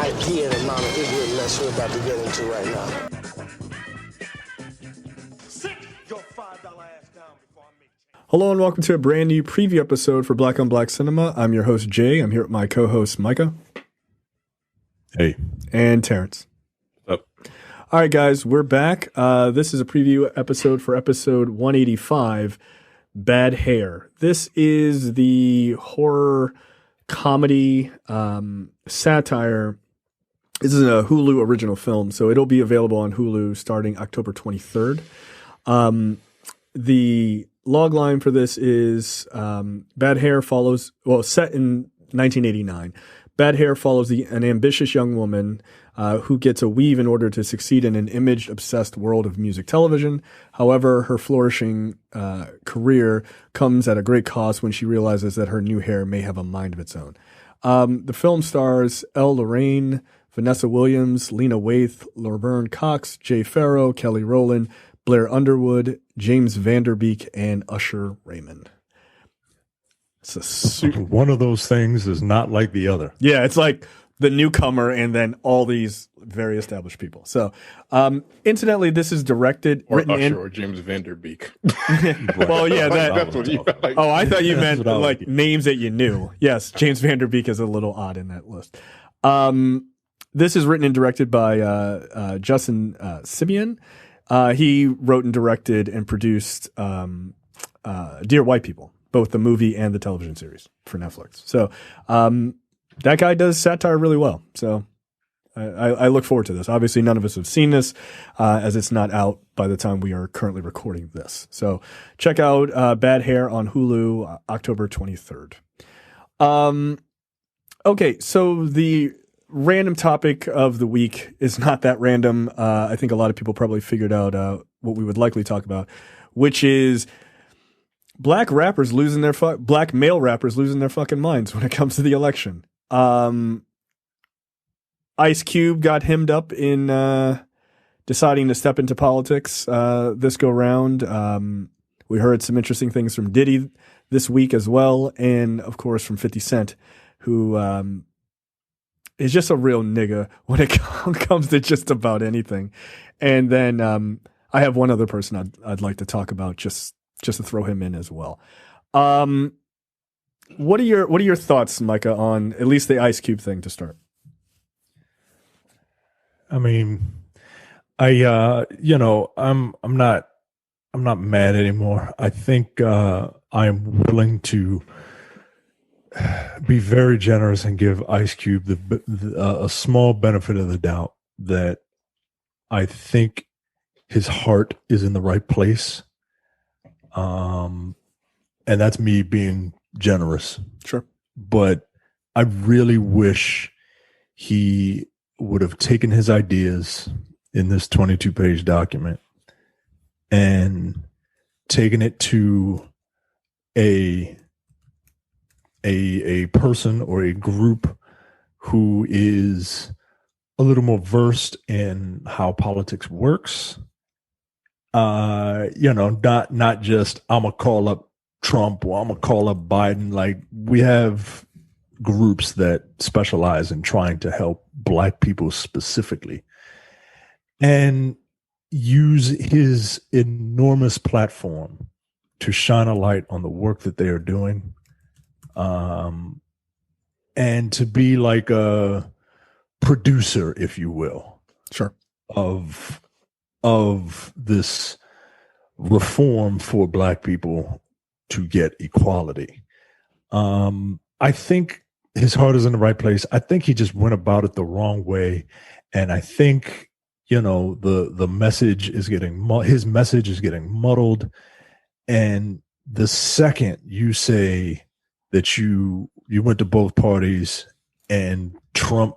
idea the amount of ignorant mess we're about to get into right now. Sit your $5 ass down before I make change. Hello and welcome to a brand new preview episode for Black on Black Cinema. I'm your host, Jay. I'm here with my co-host, Micah. Hey. And Terrence. Up. All right, guys, we're back. This is a preview episode for episode 185, Bad Hair. This is the horror comedy satire. This is a Hulu original film, so it'll be available on Hulu starting October 23rd. The log line for this is Bad Hair follows, set in 1989. Bad Hair follows an ambitious young woman who gets a weave in order to succeed in an image-obsessed world of music television. However, her flourishing career comes at a great cost when she realizes that her new hair may have a mind of its own. The film stars Elle Lorraine, Vanessa Williams, Lena Waithe, Laverne Cox, Jay Farrow, Kelly Rowland, Blair Underwood, James Vanderbeek, and Usher Raymond. It's a one of those things is not like the other. Yeah, it's like the newcomer and then all these very established people. So, incidentally, this is directed, or written, Usher or James Vanderbeek. Well, yeah, that's what you like. Oh, I thought you meant like names that you knew. Yes, James Vanderbeek is a little odd in that list. This is written and directed by Justin Simeon. He wrote and directed and produced Dear White People, both the movie and the television series for Netflix. So that guy does satire really well. So I look forward to this. Obviously, none of us have seen this as it's not out by the time we are currently recording this. So check out Bad Hair on Hulu, October 23rd. Okay, so the random topic of the week is not that random. I think a lot of people probably figured out what we would likely talk about, which is black male rappers losing their fucking minds when it comes to the election. Ice Cube got hemmed up in deciding to step into politics this go round. We heard some interesting things from Diddy this week as well, and of course from 50 Cent, who is just a real nigga when it comes to just about anything. And then I have one other person I'd like to talk about just to throw him in as well. What are your thoughts, Micah, on at least the Ice Cube thing to start? I mean, I'm not mad anymore. I think I'm willing to be very generous and give Ice Cube a small benefit of the doubt that I think his heart is in the right place. And that's me being generous. Sure. But I really wish he would have taken his ideas in this 22-page document and taken it to a person or a group who is a little more versed in how politics works. Not just I'm gonna call up Trump or I'm gonna call up Biden. Like, we have groups that specialize in trying to help Black people specifically, and use his enormous platform to shine a light on the work that they are doing. And to be like a producer, if you will, sure, of this reform for Black people to get equality. I think his heart is in the right place. I think he just went about it the wrong way. And I think, the message is his message is getting muddled. And the second you say that you went to both parties and Trump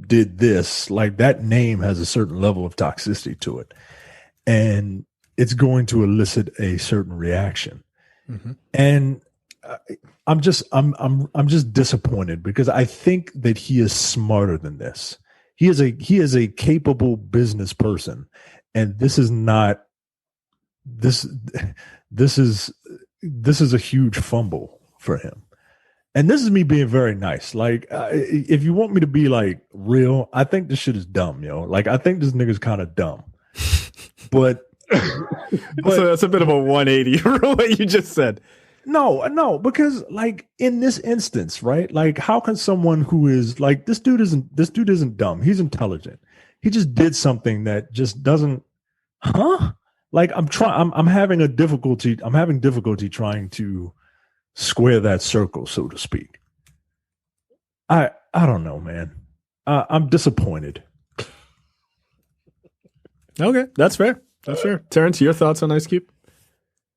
did this, like, that name has a certain level of toxicity to it, and it's going to elicit a certain reaction. Mm-hmm. And I'm just disappointed because I think that he is smarter than this. He is a capable business person, and this is a huge fumble for him. and this is me being very nice. Like, if you want me to be like real, I think this shit is dumb, yo. Like, I think this nigga's kind of dumb. But so that's a bit of a 180 from what you just said. no, because like in this instance, right? Like, how can someone who is like this dude isn't dumb. He's intelligent. He just did something that just doesn't, huh? Like I'm having difficulty trying to square that circle, so to speak. I don't know, man. I'm disappointed. Okay, that's fair. That's fair. Terrence, your thoughts on Ice Cube?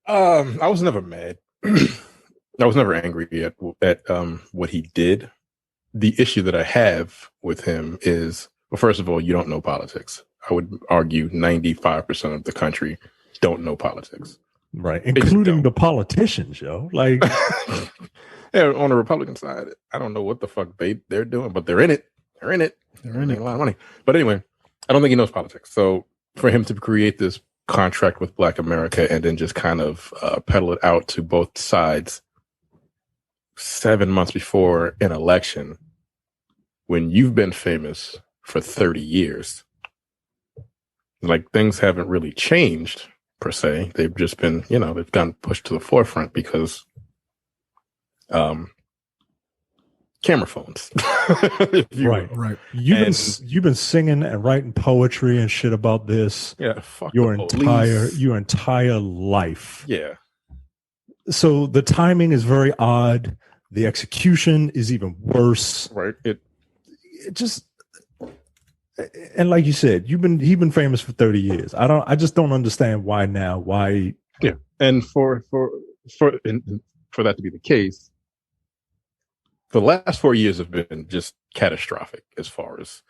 I was never mad. I was never angry at what he did. The issue that I have with him is, well, first of all, you don't know politics. I would argue 95% of the country don't know politics. Right. Including the politicians, yo. Like, yeah, on the Republican side, I don't know what the fuck they're doing, but they're in it. They're in it. They're in it. A lot of money. But anyway, I don't think he knows politics. So for him to create this contract with Black America and then just kind of peddle it out to both sides 7 months before an election, when you've been famous for 30 years, like, things haven't really changed per se. They've just been, they've gotten pushed to the forefront because camera phones. Right. You've been singing and writing poetry and shit about this. Yeah, fuck your entire life. Yeah. So the timing is very odd. The execution is even worse. Right. It just, and like you said, he's been famous for 30 years. I just don't understand why now. Why? Yeah. And for that to be the case, the last 4 years have been just catastrophic as far as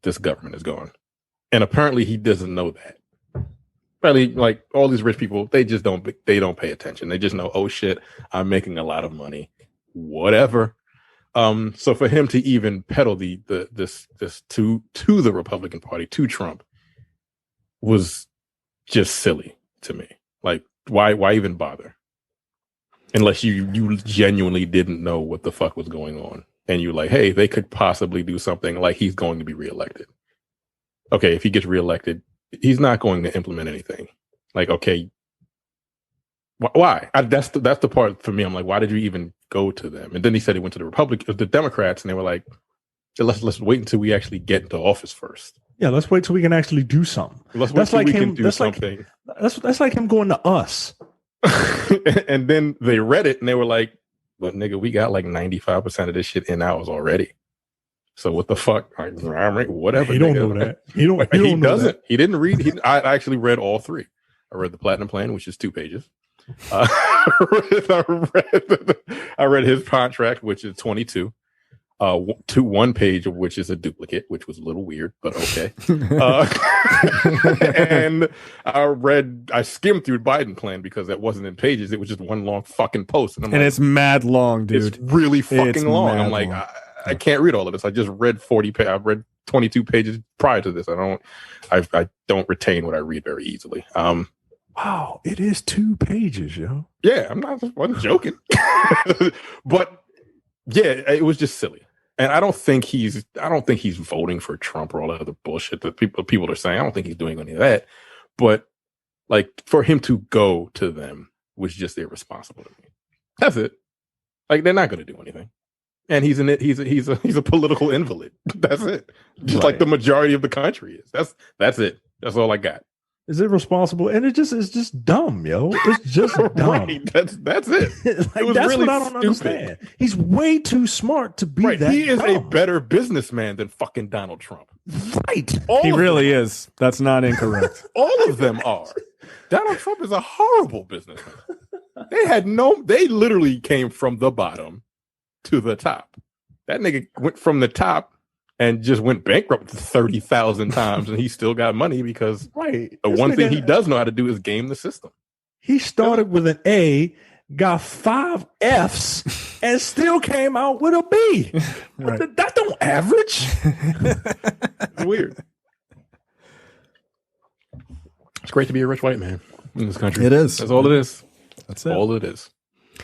this government is going. And apparently he doesn't know that. Apparently, like, all these rich people, they don't pay attention. They just know, oh shit, I'm making a lot of money. Whatever. So for him to even peddle this to the Republican Party, to Trump, was just silly to me. Like, why even bother? Unless you genuinely didn't know what the fuck was going on. And you're like, hey, they could possibly do something, like he's going to be reelected. Okay, if he gets reelected, he's not going to implement anything. Like, okay, why? That's the part for me. I'm like, why did you even go to them? And then he said he went to the Democrats, and they were like, let's wait until we actually get into office first. Yeah, let's wait till we can actually do something. That's like him going to us. And then they read it and they were like, but nigga, we got like 95% of this shit in ours already. So what the fuck? Whatever. He don't know that. He doesn't. He didn't read. I actually read all three. I read the Platinum Plan, which is 2 pages. I read his contract, which is 22. One page of which is a duplicate, which was a little weird, but okay. And I skimmed through Biden plan because that wasn't in pages. It was just one long fucking post. And it's mad long, dude. It's really fucking long. I'm like, I can't read all of this. I just read 40 pages. I've read 22 pages prior to this. I don't retain what I read very easily. Wow, it is 2 pages, yo. Yeah, wasn't joking. But yeah, it was just silly. And I don't think he's voting for Trump or all that other bullshit that people are saying. I don't think he's doing any of that. But like, for him to go to them was just irresponsible to me. That's it. Like, they're not going to do anything. And he's a political invalid. That's it. Just like the majority of the country is. That's it. That's all I got. Is irresponsible, and it's just dumb, yo. It's just dumb. Right. That's it. Like, that's really what I don't understand. He's way too smart to be that. He is dumb. a better businessman than fucking Donald Trump. Right. He really is. That's not incorrect. All of them are. Donald Trump is a horrible businessman. They literally came from the bottom to the top. That nigga went from the top and just went bankrupt 30,000 times, and he still got money because the one thing he does know how to do is game the system. He started with an A, got 5 Fs, and still came out with a B. Right. That don't average. It's weird. It's great to be a rich white man in this country. It is. That's all it is. That's it. All it is.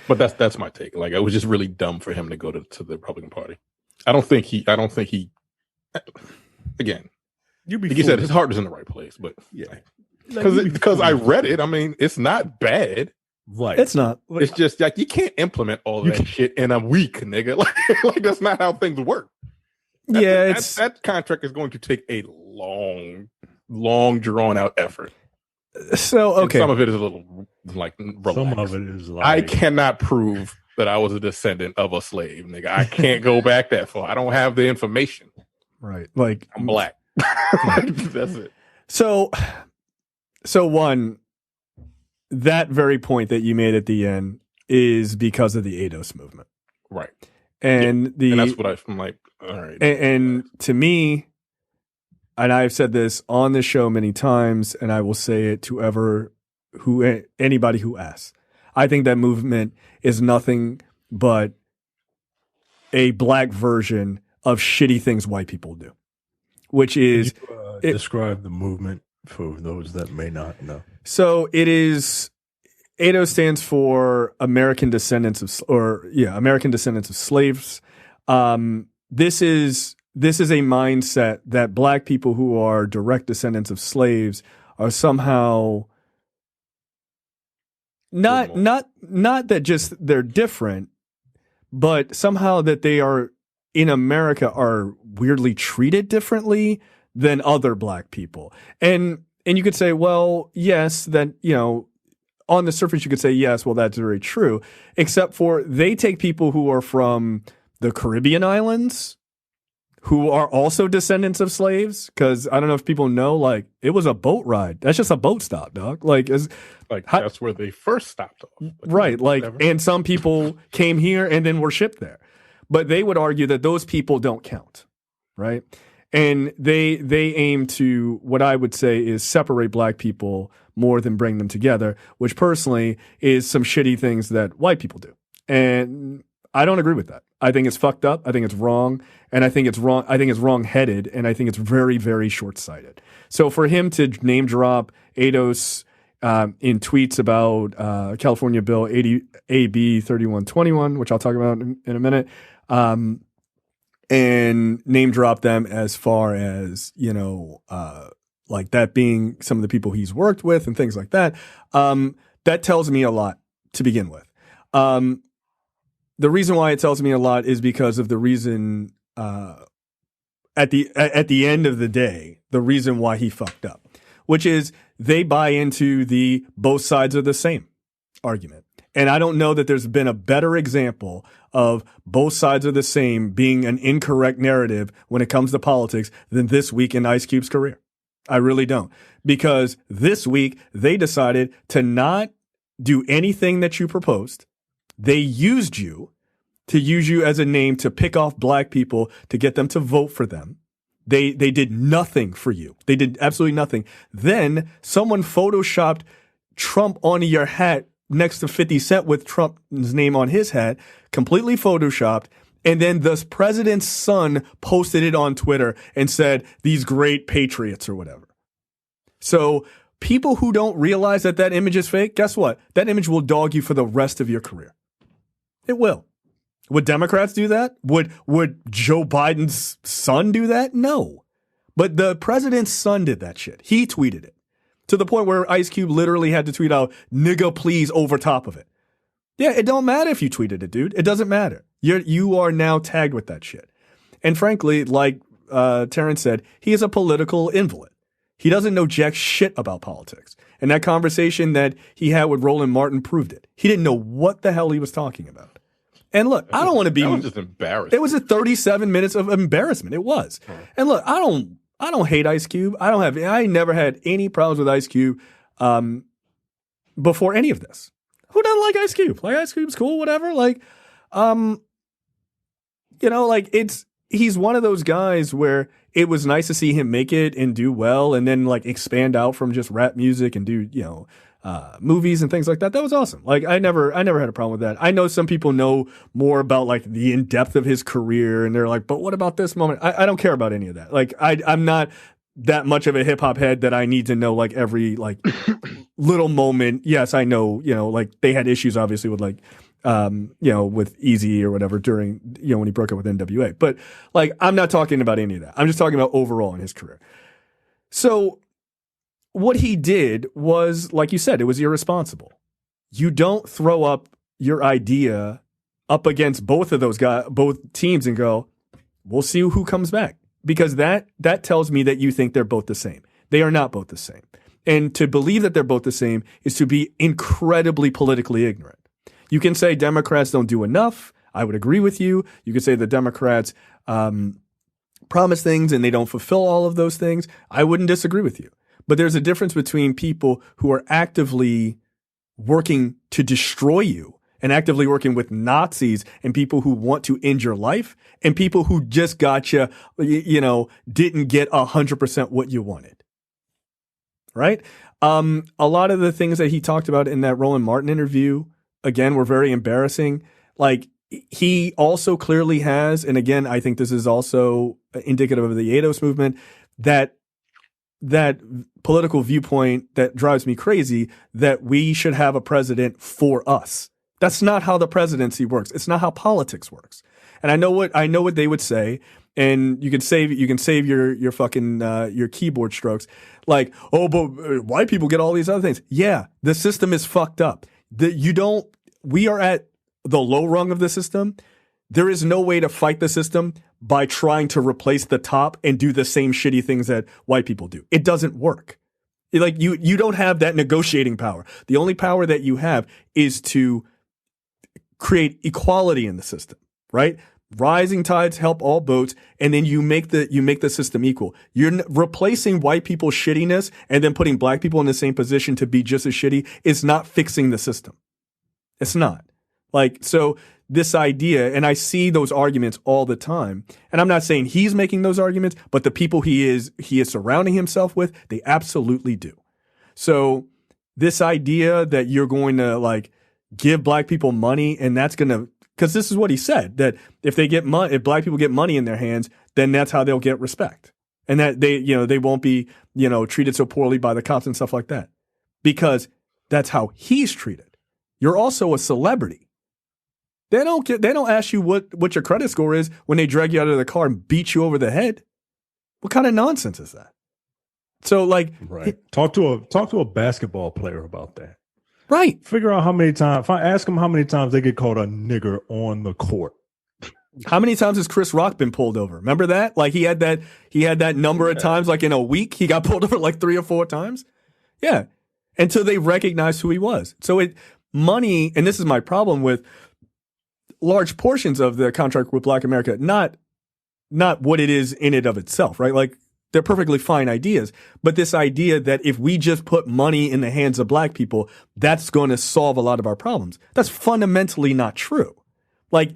But that's my take. Like, it was just really dumb for him to go to the Republican Party. I don't think he. Again, like you said, his heart was in the right place. But Yeah. because I read it. I mean, it's not bad. Right. It's not. It's just like you can't implement all that shit in a week, nigga. Like that's not how things work. That contract is going to take a long drawn out effort. So okay, And some of it is a little like relaxed. Some of it is like I cannot prove that I was a descendant of a slave, nigga. I can't go back that far. I don't have the information. right? Like I'm black. That's it. So one, that very point that you made at the end is because of the ADOS movement, Right. and And that's what I'm like. All right. and to me, and I've said this on the show many times, and I will say it to anybody who asks. I think that movement is nothing but a black version of shitty things white people do, which is describe the movement for those that may not know. So it is. ADO stands for American Descendants of Slaves. This is a mindset that black people who are direct descendants of slaves are somehow not that just they're different, but somehow that they are in America are weirdly treated differently than other black people. And you could say, well, yes, that, on the surface you could say, yes, well, that's very true, except for they take people who are from the Caribbean islands, who are also descendants of slaves, because I don't know if people know, like, it was a boat ride. That's just a boat stop, dog. Like, that's where they first stopped off. Right. Like, and some people came here and then were shipped there. But they would argue that those people don't count, right? And they aim to, what I would say is separate black people more than bring them together, which personally is some shitty things that white people do. And I don't agree with that. I think it's fucked up. I think it's wrong. And I think it's wrong. I think it's wrong-headed. And I think it's very, very short-sighted. So for him to name drop ADOS in tweets about California Bill AB 3121, which I'll talk about in a minute, and name drop them as far as, like that being some of the people he's worked with and things like that, that tells me a lot to begin with. The reason why it tells me a lot is because of the reason, at the end of the day, the reason why he fucked up, which is they buy into the both sides are the same argument. And I don't know that there's been a better example of both sides are the same being an incorrect narrative when it comes to politics than this week in Ice Cube's career. I really don't. Because this week they decided to not do anything that you proposed. They used you as a name to pick off black people to get them to vote for them. They did nothing for you. They did absolutely nothing. Then someone photoshopped Trump onto your hat next to 50 Cent with Trump's name on his hat, completely photoshopped. And then the president's son posted it on Twitter and said, these great patriots or whatever. So people who don't realize that image is fake, guess what? That image will dog you for the rest of your career. It will. Would Democrats do that? Would Joe Biden's son do that? No. But the president's son did that shit. He tweeted it to the point where Ice Cube literally had to tweet out, nigga, please, over top of it. Yeah, it don't matter if you tweeted it, dude. It doesn't matter. You are now tagged with that shit. And frankly, like Terrence said, he is a political invalid. He doesn't know jack shit about politics. And that conversation that he had with Roland Martin proved it. He didn't know what the hell he was talking about. And look, I don't want to be. That was just embarrassing. It was a 37 minutes of embarrassment. It was. And look, I don't hate Ice Cube. I never had any problems with Ice Cube before any of this. Who doesn't like Ice Cube? Like, Ice Cube's cool, whatever. Like, he's one of those guys where it was nice to see him make it and do well and then like expand out from just rap music and do, movies and things like that. That was awesome. Like, I never had a problem with that. I know some people know more about like the in-depth of his career and they're like, but what about this moment? I don't care about any of that. Like, I'm not that much of a hip hop head that I need to know like every like little moment. Yes, I know, like they had issues obviously with like with Easy or whatever during, when he broke up with NWA. But like, I'm not talking about any of that. I'm just talking about overall in his career. So what he did was, like you said, it was irresponsible. You don't throw up your idea up against both of those guys, both teams, and go, we'll see who comes back. Because that tells me that you think they're both the same. They are not both the same. And to believe that they're both the same is to be incredibly politically ignorant. You can say Democrats don't do enough. I would agree with you. You could say the Democrats promise things and they don't fulfill all of those things. I wouldn't disagree with you. But there's a difference between people who are actively working to destroy you and actively working with Nazis and people who want to end your life and people who just got you, didn't get 100% what you wanted. Right? A lot of the things that he talked about in that Roland Martin interview, again, were very embarrassing. Like, he also clearly has, and again, I think this is also indicative of the ADOS movement, that political viewpoint that drives me crazy, that we should have a president for us. That's not how the presidency works. It's not how politics works. And I know what they would say, and you can save your fucking your keyboard strokes. Like, oh, but white people get all these other things. Yeah, the system is fucked up. We are at the low rung of the system. There is no way to fight the system by trying to replace the top and do the same shitty things that white people do. It doesn't work. Like, you don't have that negotiating power. The only power that you have is to create equality in the system, right? Rising tides help all boats, and then you make the system equal. You're replacing white people's shittiness and then putting black people in the same position to be just as shitty is not fixing the system. It's not. Like, so this idea, and I see those arguments all the time, and I'm not saying he's making those arguments, but the people he is surrounding himself with, they absolutely do. So this idea that you're going to like give black people money and that's going to, because this is what he said, that if black people get money in their hands, then that's how they'll get respect. And that they won't be, treated so poorly by the cops and stuff like that. Because that's how he's treated. You're also a celebrity. They don't ask you what your credit score is when they drag you out of the car and beat you over the head. What kind of nonsense is that? So like, right. Talk to a basketball player about that. Right. Figure out how many times, if I ask them how many times they get called a nigger on the court. How many times has Chris Rock been pulled over? Remember that? Like he had that number of times, like in a week, he got pulled over like 3 or 4 times. Yeah. Until they recognized who he was. So money, and this is my problem with large portions of the contract with Black America, not what it is in it of itself, right? Like, they're perfectly fine ideas, but this idea that if we just put money in the hands of black people, that's going to solve a lot of our problems. That's fundamentally not true. Like,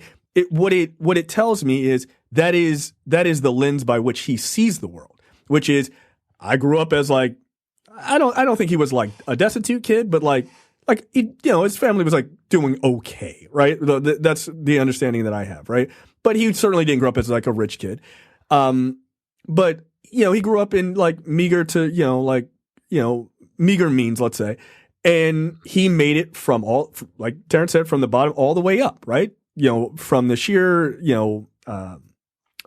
what it tells me is that is the lens by which he sees the world, which is, I grew up as like, I don't think he was like a destitute kid, but like his family was like doing okay, right? That's the understanding that I have, right? But he certainly didn't grow up as like a rich kid. But he grew up in like meager means, let's say. And he made it from like Terrence said, from the bottom all the way up, right? From the sheer,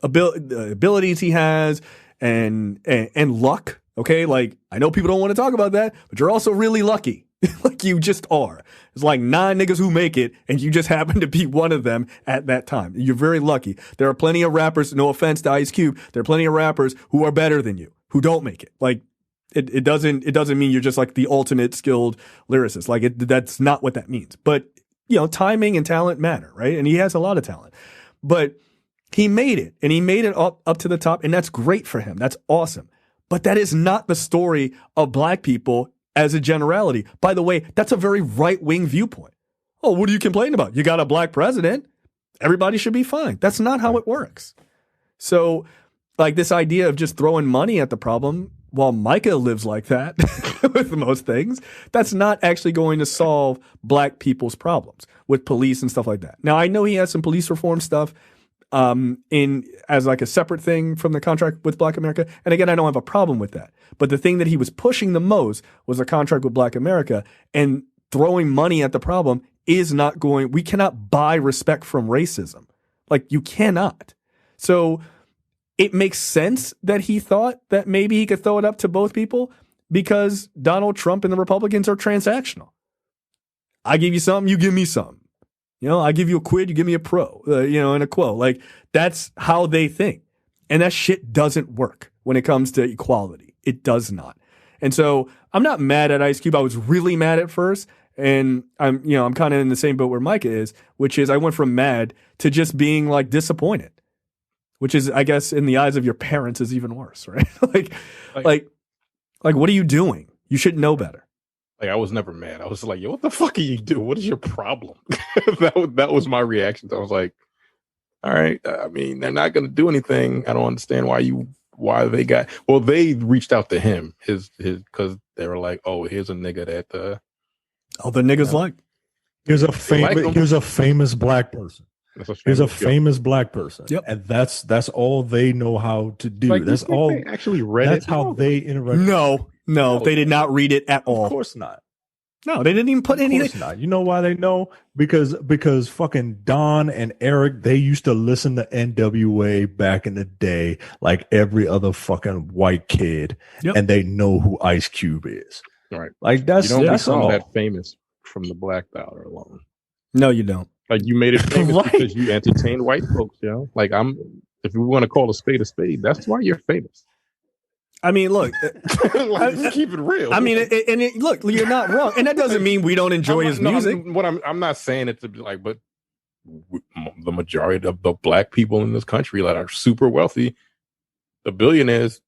abilities he has and luck. Okay. Like, I know people don't want to talk about that, but you're also really lucky. Like, you just are. It's like 9 niggas who make it, and you just happen to be one of them at that time. You're very lucky. There are plenty of rappers, no offense to Ice Cube, there are plenty of rappers who are better than you, who don't make it. Like, it doesn't mean you're just like the ultimate skilled lyricist. Like, that's not what that means. But, timing and talent matter, right? And he has a lot of talent. But he made it, and he made it up to the top, and that's great for him. That's awesome. But that is not the story of black people as a generality. By the way, that's a very right-wing viewpoint. Oh, what are you complaining about? You got a black president. Everybody should be fine. That's not how it works. So, like, this idea of just throwing money at the problem, while Micah lives like that with most things, that's not actually going to solve black people's problems with police and stuff like that. Now, I know he has some police reform stuff as like a separate thing from the contract with Black America. And again, I don't have a problem with that. But the thing that he was pushing the most was a contract with Black America, and throwing money at the problem we cannot buy respect from racism. Like, you cannot. So it makes sense that he thought that maybe he could throw it up to both people because Donald Trump and the Republicans are transactional. I give you something, you give me something. You know, I give you a quid, you give me a pro, and a quo. Like, that's how they think. And that shit doesn't work when it comes to equality. It does not. And so I'm not mad at Ice Cube. I was really mad at first. And I'm kind of in the same boat where Micah is, which is I went from mad to just being like disappointed, which is, I guess, in the eyes of your parents is even worse, right? like, what are you doing? You should know better. Like, I was never mad. I was like, yo, what the fuck are you doing? What is your problem? that was my reaction. I was like, all right. I mean, they're not going to do anything. I don't understand why they reached out to him, because they were like, oh, here's a nigga that, the niggas like. Here's a famous black person. Here's a famous black person. Yep. And that's all they know how to do. Like, that's all they actually read that's it. how they interact. No, they did not read it at all. Of course not. No, they didn't even put anything. Of course not. You know why they know? Because fucking Don and Eric, they used to listen to NWA back in the day like every other fucking white kid. Yep. And they know who Ice Cube is. Right. Like, that's you don't that's become all. that famous from the Black Dollar alone. No, you don't. Like, you made it famous Right. because you entertained white folks, Like, if we want to call a spade, that's why you're famous. I mean, look. Like, just keep it real. I mean, look, you're not wrong, and that doesn't mean we don't enjoy his music. I'm not saying it to be like, but the majority of the black people in this country that are super wealthy, the billionaires,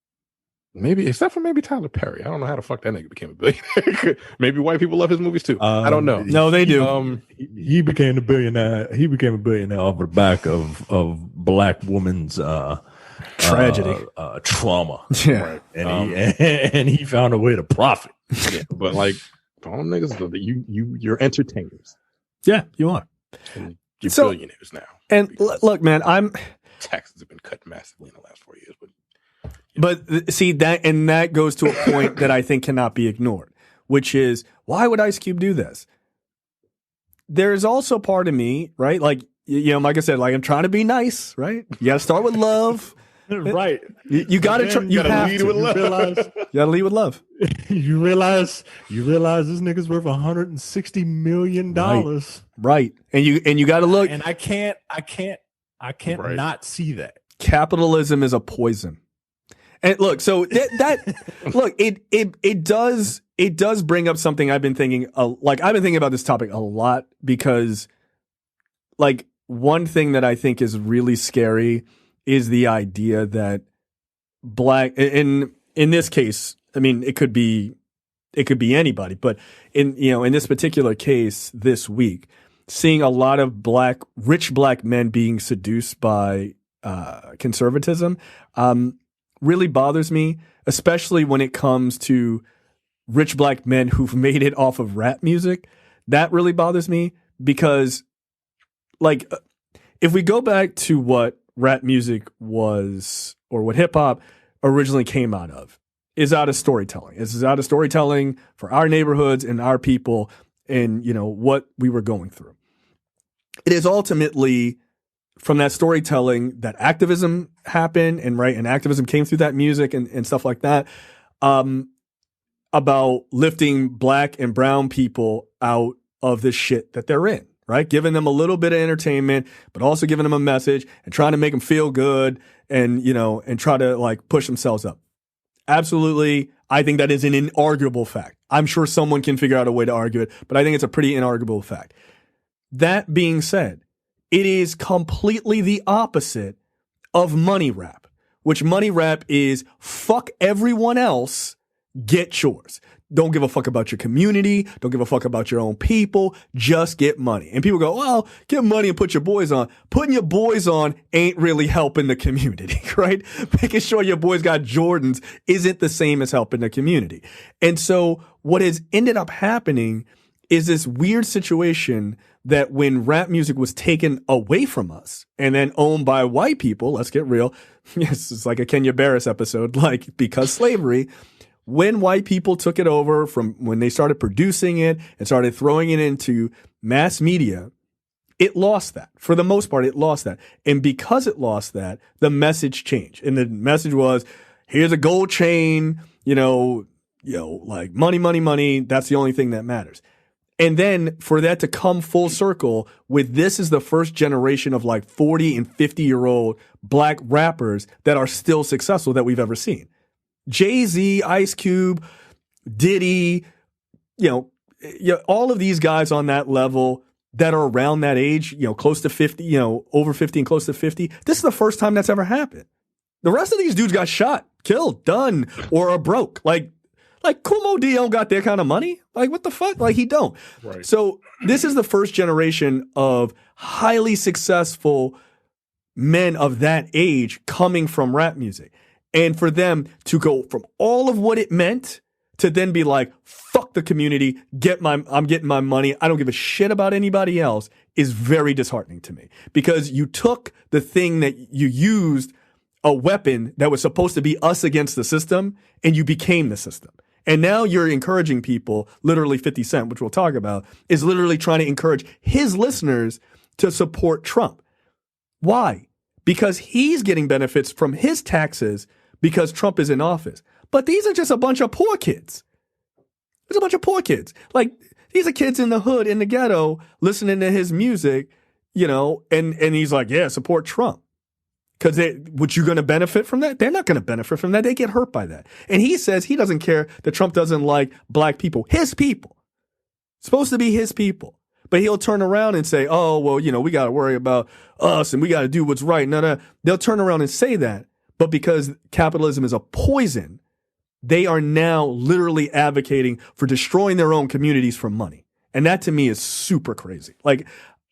maybe except for maybe Tyler Perry. I don't know how the fuck that nigga became a billionaire. Maybe white people love his movies too. I don't know. No, they do. He became a billionaire. He became a billionaire off the back of black woman's tragedy, trauma. Yeah, right. And he found a way to profit. Yeah, but like all them niggas, you're entertainers. Yeah, you are. And you're billionaires now. And look, man, taxes have been cut massively in the last 4 years, but see that goes to a point that I think cannot be ignored, which is, why would Ice Cube do this? There's also part of me, right? Like, like I said, like, I'm trying to be nice, right? You got to start with love. Right. You got to. You have lead to. with love. You got to lead with love. You realize this nigga's worth $160 million. Right. And you got to look. And I can't Right. not see that. Capitalism is a poison. And look, so look, it does bring up something I've been thinking. I've been thinking about this topic a lot, because, like, one thing that I think is really scary is the idea that black, in this case, I mean, it could be anybody, but in this particular case this week, seeing a lot of rich black men being seduced by conservatism really bothers me, especially when it comes to rich black men who've made it off of rap music. That really bothers me, because, like, if we go back to what rap music was, or what hip hop originally came out of, is out of storytelling. This is out of storytelling for our neighborhoods and our people, and what we were going through. It is ultimately from that storytelling that activism happened, and activism came through that music and stuff like that, about lifting black and brown people out of this shit that they're in. Right? Giving them a little bit of entertainment, but also giving them a message and trying to make them feel good, and try to, like, push themselves up. Absolutely. I think that is an inarguable fact. I'm sure someone can figure out a way to argue it, but I think it's a pretty inarguable fact. That being said, it is completely the opposite of money rap, which money rap is fuck everyone else, get yours. Don't give a fuck about your community. Don't give a fuck about your own people. Just get money. And people go, well, get money and put your boys on. Putting your boys on ain't really helping the community, right? Making sure your boys got Jordans isn't the same as helping the community. And so what has ended up happening is this weird situation that when rap music was taken away from us and then owned by white people, let's get real. Yes, it's like a Kenya Barris episode, like, because slavery. when white people took it over from when they started producing it and started throwing it into mass media, it lost that. For the most part, it lost that. And because it lost that, the message changed. And the message was, here's a gold chain, like money, money, money. That's the only thing that matters. And then for that to come full circle with this is the first generation of like 40 and 50-year-old black rappers that are still successful that we've ever seen. Jay-Z, Ice Cube, Diddy, all of these guys on that level that are around that age, close to 50, over 50 and close to 50. This is the first time that's ever happened. The rest of these dudes got shot, killed, done, or are broke. Like Kumo D don't got that kind of money. Like, what the fuck? Like, he don't. Right. So this is the first generation of highly successful men of that age coming from rap music. And for them to go from all of what it meant to then be like, fuck the community, I'm getting my money, I don't give a shit about anybody else, is very disheartening to me. Because you took the thing that you used, a weapon that was supposed to be us against the system, and you became the system. And now you're encouraging people, literally 50 Cent, which we'll talk about, is literally trying to encourage his listeners to support Trump. Why? Because he's getting benefits from his taxes because Trump is in office. But these are just a bunch of poor kids. There's a bunch of poor kids. Like, these are kids in the hood, in the ghetto, listening to his music, and he's like, yeah, support Trump. Because what you going to benefit from that? They're not going to benefit from that. They get hurt by that. And he says he doesn't care that Trump doesn't like black people. His people. It's supposed to be his people. But he'll turn around and say, oh, well, we got to worry about us and we got to do what's right. No. They'll turn around and say that. But because capitalism is a poison, they are now literally advocating for destroying their own communities for money. And that to me is super crazy. Like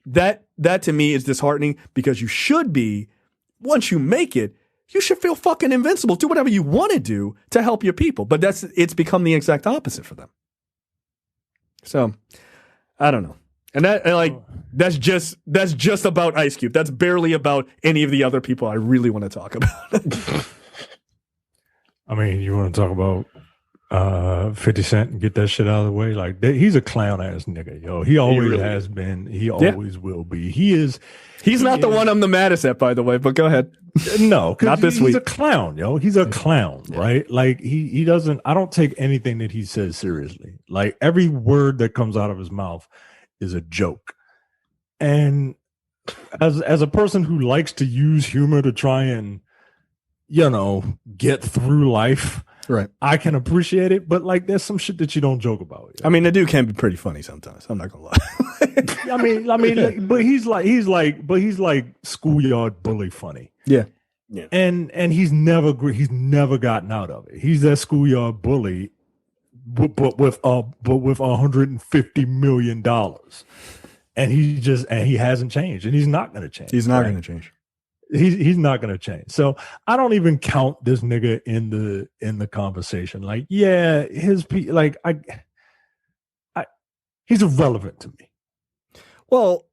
that to me is disheartening because you should be, once you make it, you should feel fucking invincible. Do whatever you want to do to help your people. But it's become the exact opposite for them. So I don't know. And that's just about Ice Cube. That's barely about any of the other people I really want to talk about. I mean, you want to talk about 50 Cent and get that shit out of the way? Like, he's a clown ass nigga, yo. He always really has been. He always will be. He's not the one I'm the maddest at, by the way, but go ahead. No, not this week. He's a clown, yo. He's a clown, right? Like, he doesn't, I don't take anything that he says seriously. Like, every word that comes out of his mouth is a joke. And as a person who likes to use humor to try and, get through life, right? I can appreciate it, but like, there's some shit that you don't joke about. I mean, the dude can be pretty funny sometimes. I'm not gonna lie. I mean, but he's like schoolyard bully funny. Yeah. And he's never gotten out of it. He's that schoolyard bully, but with $150 million, and he hasn't changed, and he's not going to change. He's not going to change. He's not going to change. So I don't even count this nigga in the conversation. Like, yeah, he's irrelevant to me. Well,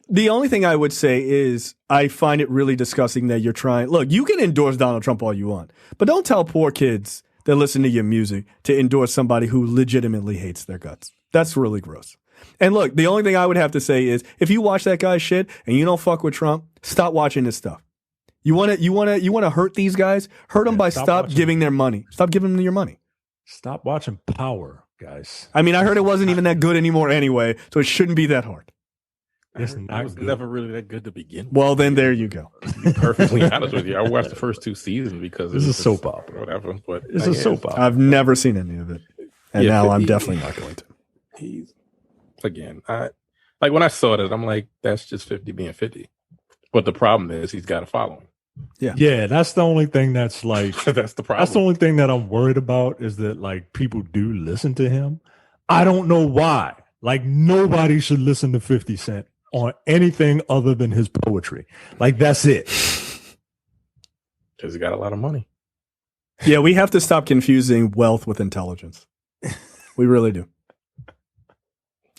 the only thing I would say is I find it really disgusting that you're trying. Look, you can endorse Donald Trump all you want, but don't tell poor kids that listen to your music to endorse somebody who legitimately hates their guts. That's really gross. And look, the only thing I would have to say is if you watch that guy's shit and you don't fuck with Trump, stop watching this stuff. You want to hurt these guys? Hurt them by stop giving their money. Stop giving them your money. Stop watching Power, guys. I mean, I heard it wasn't even that good anymore anyway, so it shouldn't be that hard. It was never really that good to begin with. Well, then there you go. To be perfectly honest with you, I watched the first 2 seasons because it's a soap opera, whatever. But it's a soap opera. I've never seen any of it, and now I'm definitely not going to. He's again, like when I saw that, I'm like, that's just 50 being 50. But the problem is he's got a following. Yeah, that's the only thing that's like that's the problem. That's the only thing that I'm worried about is that like people do listen to him. I don't know why. Like nobody should listen to 50 Cent on anything other than his poetry. Like that's it. Because he got a lot of money. Yeah, we have to stop confusing wealth with intelligence. We really do.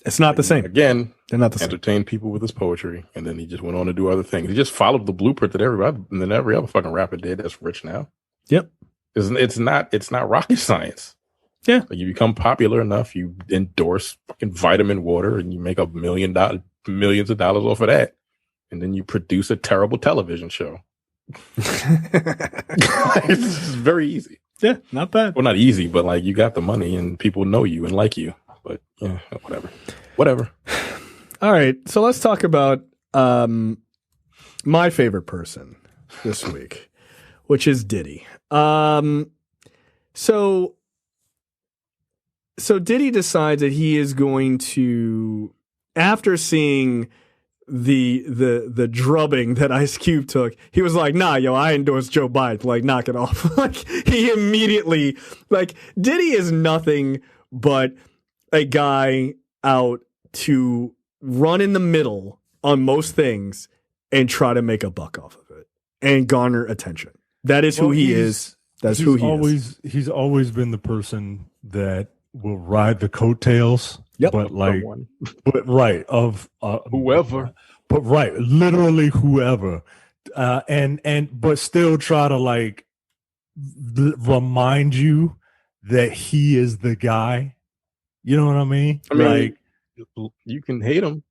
It's not the same. Again, they're not the same. Entertained people with his poetry, and then he just went on to do other things. He just followed the blueprint that every other fucking rapper did that's rich now. Yep. It's not rocket science. Yeah. Like you become popular enough, you endorse fucking vitamin water, and you make millions of dollars off of that, and then you produce a terrible television show. It's very easy. Yeah, not bad. Well, not easy, but like you got the money and people know you and like you. But yeah, whatever. All right, so let's talk about my favorite person this week, which is Diddy. So Diddy decides that he is going to, after seeing the drubbing that Ice Cube took, he was like, nah, yo, I endorse Joe Biden. Like, knock it off. Like, he immediately, like, Diddy is nothing but a guy out to run in the middle on most things and try to make a buck off of it and garner attention. That is who he is. That's who he is. He's always been the person that will ride the coattails. Yep. But like, of whoever. But right, literally whoever, but still try to like remind you that he is the guy. You know what I mean? Like, you can hate him.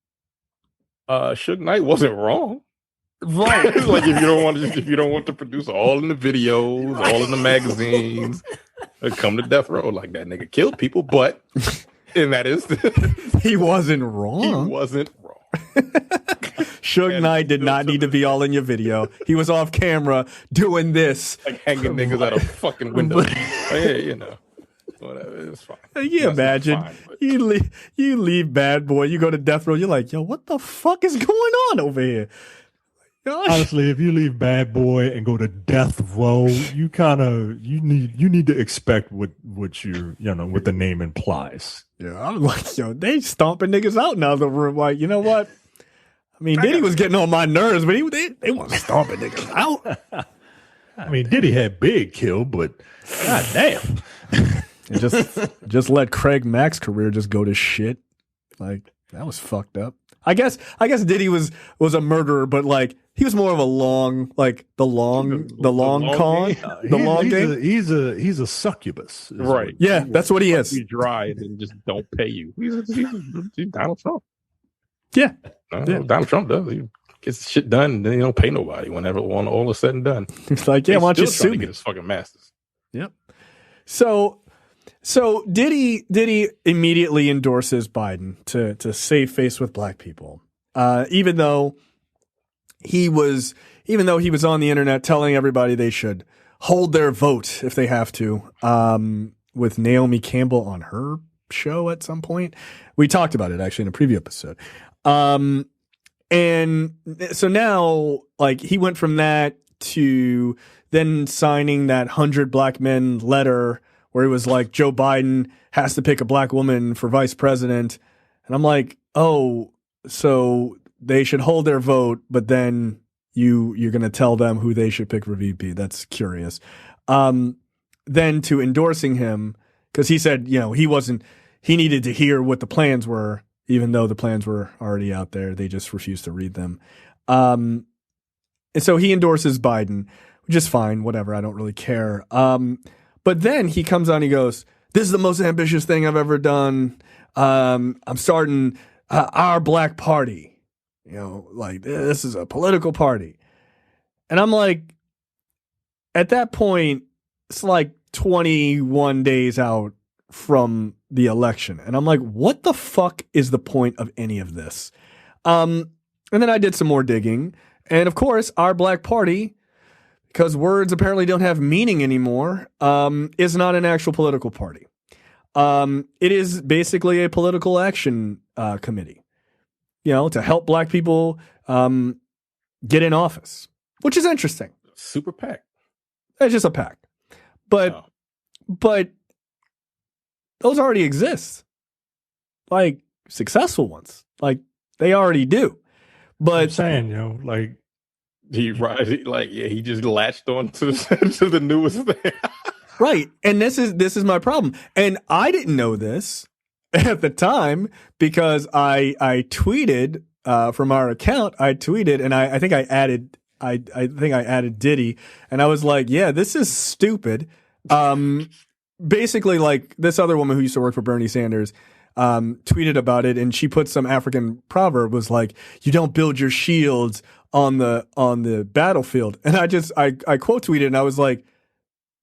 Suge Knight wasn't wrong. Right. Like if you don't want to produce all in the videos, all in the magazines, come to death row. Like that nigga killed people, but in that instance, he wasn't wrong. Suge Knight did not need to be all in your video. He was off camera doing this, like hanging niggas out of fucking window. Yeah, you know, whatever. It's fine. You imagine you leave Bad Boy, you go to death row. You're like, yo, what the fuck is going on over here? Gosh. Honestly, if you leave Bad Boy and go to death row, you need to expect what what the name implies. Yeah, I'm like, yo, they stomping niggas out now the room. Like, you know what? I mean, Diddy was getting on my nerves, but they want to stomping niggas out. I mean, Diddy had Big kill, but god damn. And just let Craig Mack's career just go to shit. Like, that was fucked up. I guess Diddy was a murderer, but like he was more of a long con, the long game. He's a succubus, right? Yeah, that's what he is. He's dry and then just don't pay you. He's Donald Trump. Yeah. Donald Trump does. He gets shit done and then he don't pay nobody when all is said and done. He's like, yeah, why don't you sue me? Get his fucking masters. Yep. So Diddy immediately endorses Biden to save face with black people, even though he was on the internet telling everybody they should hold their vote if they have to, with Naomi Campbell on her show at some point. We talked about it actually in a preview episode. And so now, like, he went from that to then signing that 100 Black Men letter where it was like Joe Biden has to pick a black woman for vice president. And I'm like, oh, so they should hold their vote, but then you're going to tell them who they should pick for VP. That's curious. Then to endorsing him, because he said, he needed to hear what the plans were, even though the plans were already out there. They just refused to read them. And so he endorses Biden, which is fine, whatever. I don't really care. But then he comes on, he goes, this is the most ambitious thing I've ever done. I'm starting our black party. Like, this is a political party. And I'm like, at that point, it's like 21 days out from the election. And I'm like, what the fuck is the point of any of this? And then I did some more digging. And of course, our black party, because words apparently don't have meaning anymore, is not an actual political party. It is basically a political action committee, to help black people get in office, which is interesting. Super PAC. It's just a PAC. But those already exist. Like, successful ones. Like, they already do. But I'm saying, like, he just latched on to the newest thing. Right. And this is my problem. And I didn't know this at the time because I tweeted from our account. I tweeted and I think I added Diddy, and I was like, yeah, this is stupid. Basically, like this other woman who used to work for Bernie Sanders tweeted about it, and she put some African proverb was like, "You don't build your shields on the battlefield." And I quote tweeted, and I was like,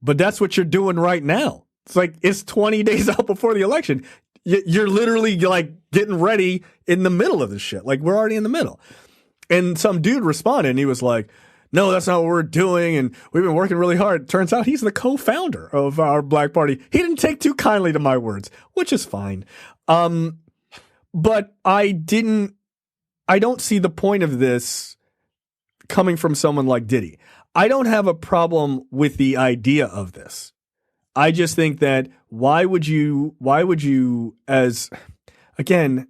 "But that's what you're doing right now." It's like it's 20 days out before the election. You're literally like getting ready in the middle of this shit. Like we're already in the middle. And some dude responded, and he was like, "No, that's not what we're doing, and we've been working really hard." Turns out he's the co-founder of our Black Party. He didn't take too kindly to my words, which is fine. But I don't see the point of this coming from someone like Diddy. I don't have a problem with the idea of this. I just think that why would you as again,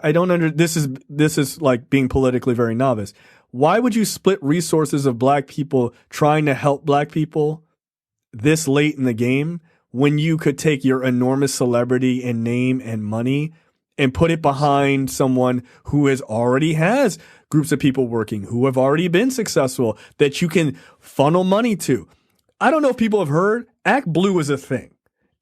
I don't this is like being politically very novice. Why would you split resources of black people trying to help black people this late in the game when you could take your enormous celebrity and name and money and put it behind someone who already has groups of people working, who have already been successful, that you can funnel money to? I don't know if people have heard, Act Blue is a thing.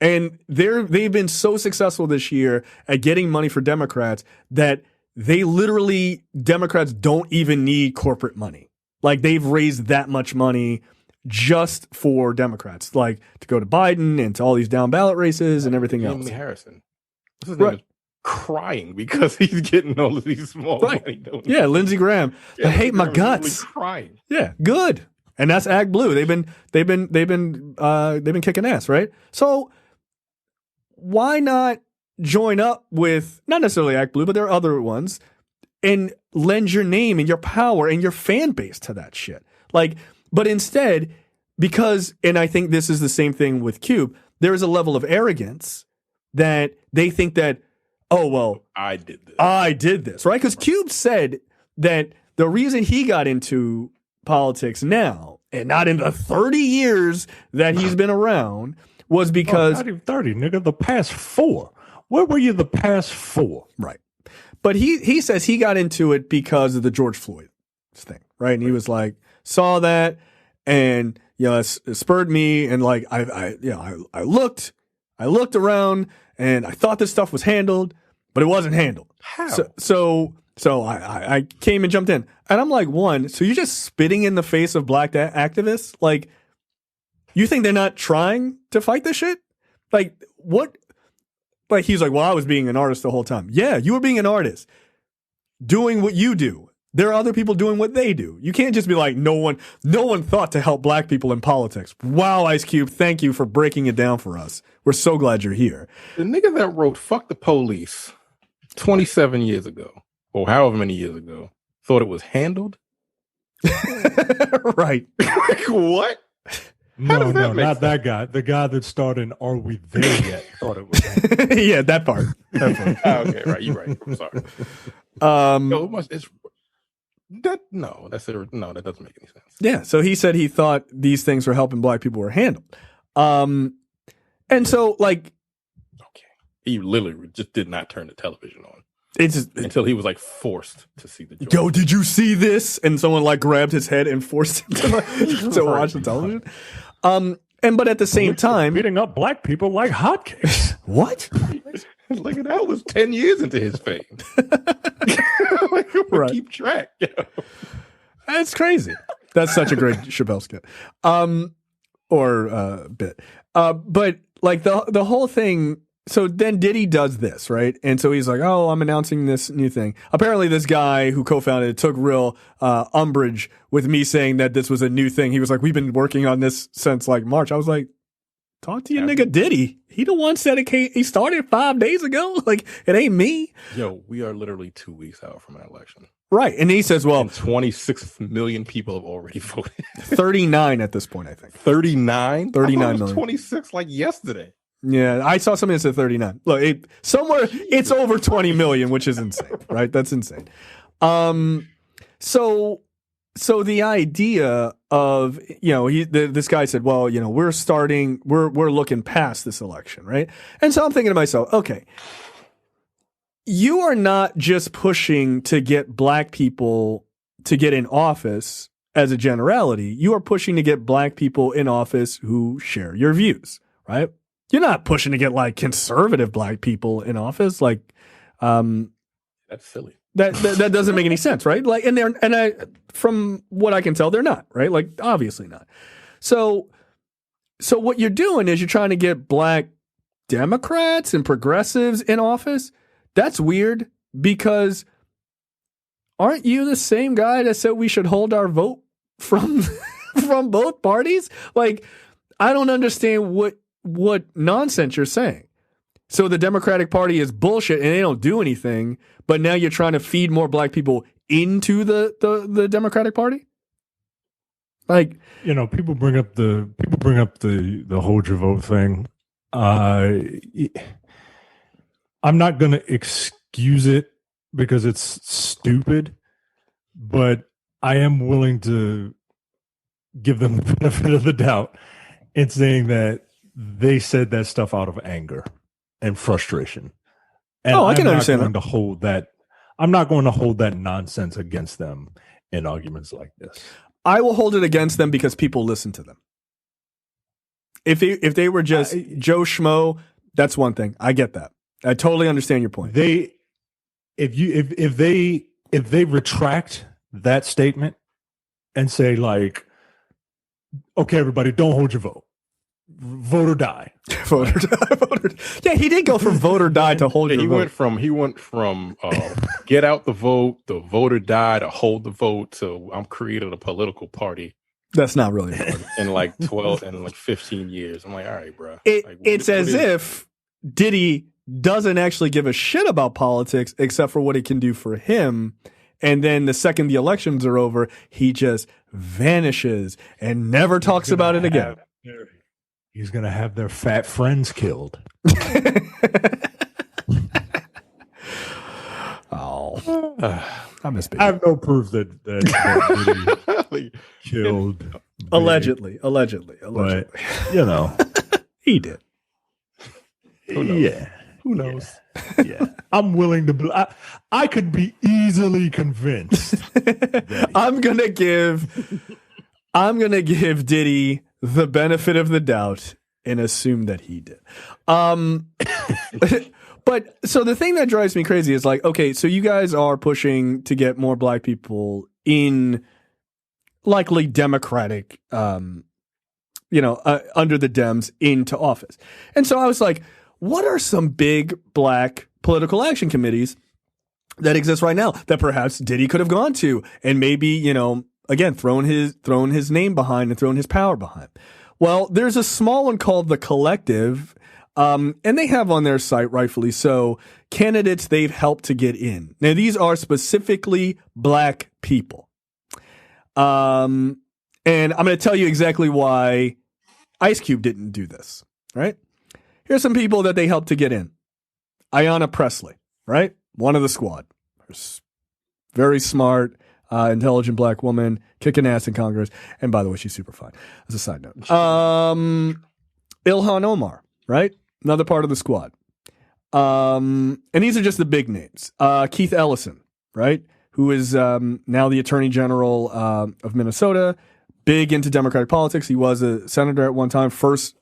And they've been so successful this year at getting money for Democrats that Democrats don't even need corporate money. Like they've raised that much money just for Democrats, like to go to Biden and to all these down ballot races and everything else. Harrison. His name is crying because he's getting all of these small money donations. Yeah, Lindsey Graham. I hate my guts. Crying. Yeah, good. And that's Act Blue. They've been kicking ass, right? So why not join up with not necessarily Act Blue, but there are other ones, and lend your name and your power and your fan base to that shit. Like, but instead, because, and I think this is the same thing with Cube, there is a level of arrogance that they think that, oh, well, I did this, right? Because Cube said that the reason he got into politics now and not in the 30 years that he's been around was because... not even 30, nigga, the past 4. Where were you the past 4? Right. But he says he got into it because of the George Floyd thing, right? And he was like, saw that, and it spurred me, and like I looked around, and I thought this stuff was handled, but it wasn't handled. How? So I came and jumped in, and I'm like, so you're just spitting in the face of black activists? Like, you think they're not trying to fight this shit? Like, what? Like, he's like, well, I was being an artist the whole time. Yeah, you were being an artist, doing what you do. There are other people doing what they do. You can't just be like, no one thought to help black people in politics. Wow, Ice Cube, thank you for breaking it down for us. We're so glad you're here. The nigga that wrote "Fuck the Police" 27 years ago, or however many years ago, thought it was handled? Right. Like, what? No, not that guy. The guy that started in "Are We There Yet?" thought it was handled. Yeah, that part. Okay, right. You're right. I'm sorry. That doesn't make any sense. Yeah, so he said he thought these things for helping black people were handled. And so, like... Okay. He literally just did not turn the television on. Until he was, like, forced to see the joke. Yo, did you see this? And someone, like, grabbed his head and forced him to watch the television. But at the same time... beating up black people like hotcakes. What? Look at that. Was 10 years into his fame. Right. Keep track. That's crazy. That's such a great Chappelle skit. Bit. But like the whole thing. So then Diddy does this, right? And so he's like, oh, I'm announcing this new thing. Apparently this guy who co-founded it took real umbrage with me saying that this was a new thing. He was like, we've been working on this since like March. I was like, talk to your nigga Diddy. He the one said he started 5 days ago. Like, it ain't me. Yo, we are literally 2 weeks out from an election. Right. And he says, well... And 26 million people have already voted. 39 at this point, I think. 39? 39 million. 26 like yesterday. Yeah, I saw something that said 39. Look, it's over 20 million, which is insane, right? That's insane. So the idea of, this guy said, well, we're looking past this election, right? And so I'm thinking to myself, okay, you are not just pushing to get black people to get in office as a generality, you are pushing to get black people in office who share your views, right? You're not pushing to get like conservative black people in office. Like, That's silly. that doesn't make any sense, right? Like, from what I can tell, they're not, right? Like, obviously not. So what you're doing is you're trying to get black Democrats and progressives in office. That's weird because aren't you the same guy that said we should hold our vote from both parties? Like, I don't understand what nonsense you're saying. So the Democratic Party is bullshit and they don't do anything, but now you're trying to feed more black people into the Democratic Party? Like, you know, people bring up the hold your vote thing. I'm not going to excuse it because it's stupid, but I am willing to give them the benefit of the doubt in saying that they said that stuff out of anger and frustration. And I can understand that. I'm not going to hold that nonsense against them in arguments like this. I will hold it against them because people listen to them. If they were just Joe Schmo, that's one thing. I get that. I totally understand your point. If they retract that statement and say like, okay, everybody, don't hold your vote. Vote or die. Vote or die. Yeah, he did go from vote or die to hold your vote. He went from get out the vote or die, to hold the vote, to I'm creating a political party. That's not really important. In like 12 and like 15 years. I'm like, all right, bro. It's as if Diddy doesn't actually give a shit about politics except for what it can do for him. And then the second the elections are over, he just vanishes and never talks about it again. He's going to have their fat friends killed. I miss baby. I have no proof that Diddy killed. Allegedly. But, you know. He did. Who knows? Yeah. Who knows? Yeah. I'm willing to I could be easily convinced. I'm gonna give Diddy the benefit of the doubt and assume that he did. But so the thing that drives me crazy is like, okay, so you guys are pushing to get more black people in likely Democratic, under the Dems into office. And so I was like, what are some big black political action committees that exist right now that perhaps Diddy could have gone to and maybe, again, thrown his name behind and thrown his power behind? Well, there's a small one called The Collective, and they have on their site, rightfully so, candidates they've helped to get in. Now, these are specifically black people. And I'm going to tell you exactly why Ice Cube didn't do this, right? Here's some people that they helped to get in. Ayanna Pressley, right? One of the squad. Very smart, intelligent black woman, kicking ass in Congress. And by the way, she's super fine, as a side note. Ilhan Omar, right? Another part of the squad. And these are just the big names. Keith Ellison, right? Who is now the Attorney General of Minnesota, big into Democratic politics. He was a senator at one time, first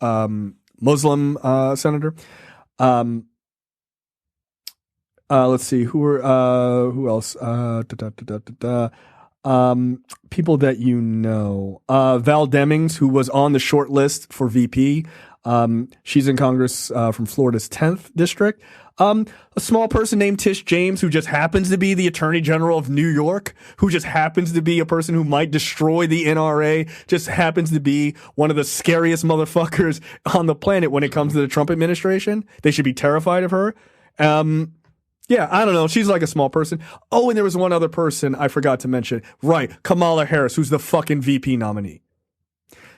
Muslim senator. Let's see, who else? People that you know. Val Demings, who was on the short list for VP. She's in Congress from Florida's 10th district. A small person named Tish James, who just happens to be the Attorney General of New York, who just happens to be a person who might destroy the NRA, just happens to be one of the scariest motherfuckers on the planet when it comes to the Trump administration. They should be terrified of her. Yeah, I don't know. She's like a small person. Oh, and there was one other person I forgot to mention. Right, Kamala Harris, who's the fucking VP nominee.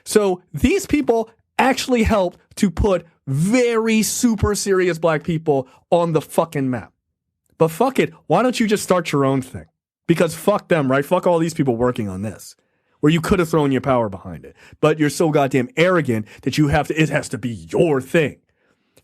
So these people actually helped to put very super serious black people on the fucking map. But fuck it. Why don't you just start your own thing? Because fuck them, right? Fuck all these people working on this. Where you could have thrown your power behind it. But you're so goddamn arrogant that it has to be your thing.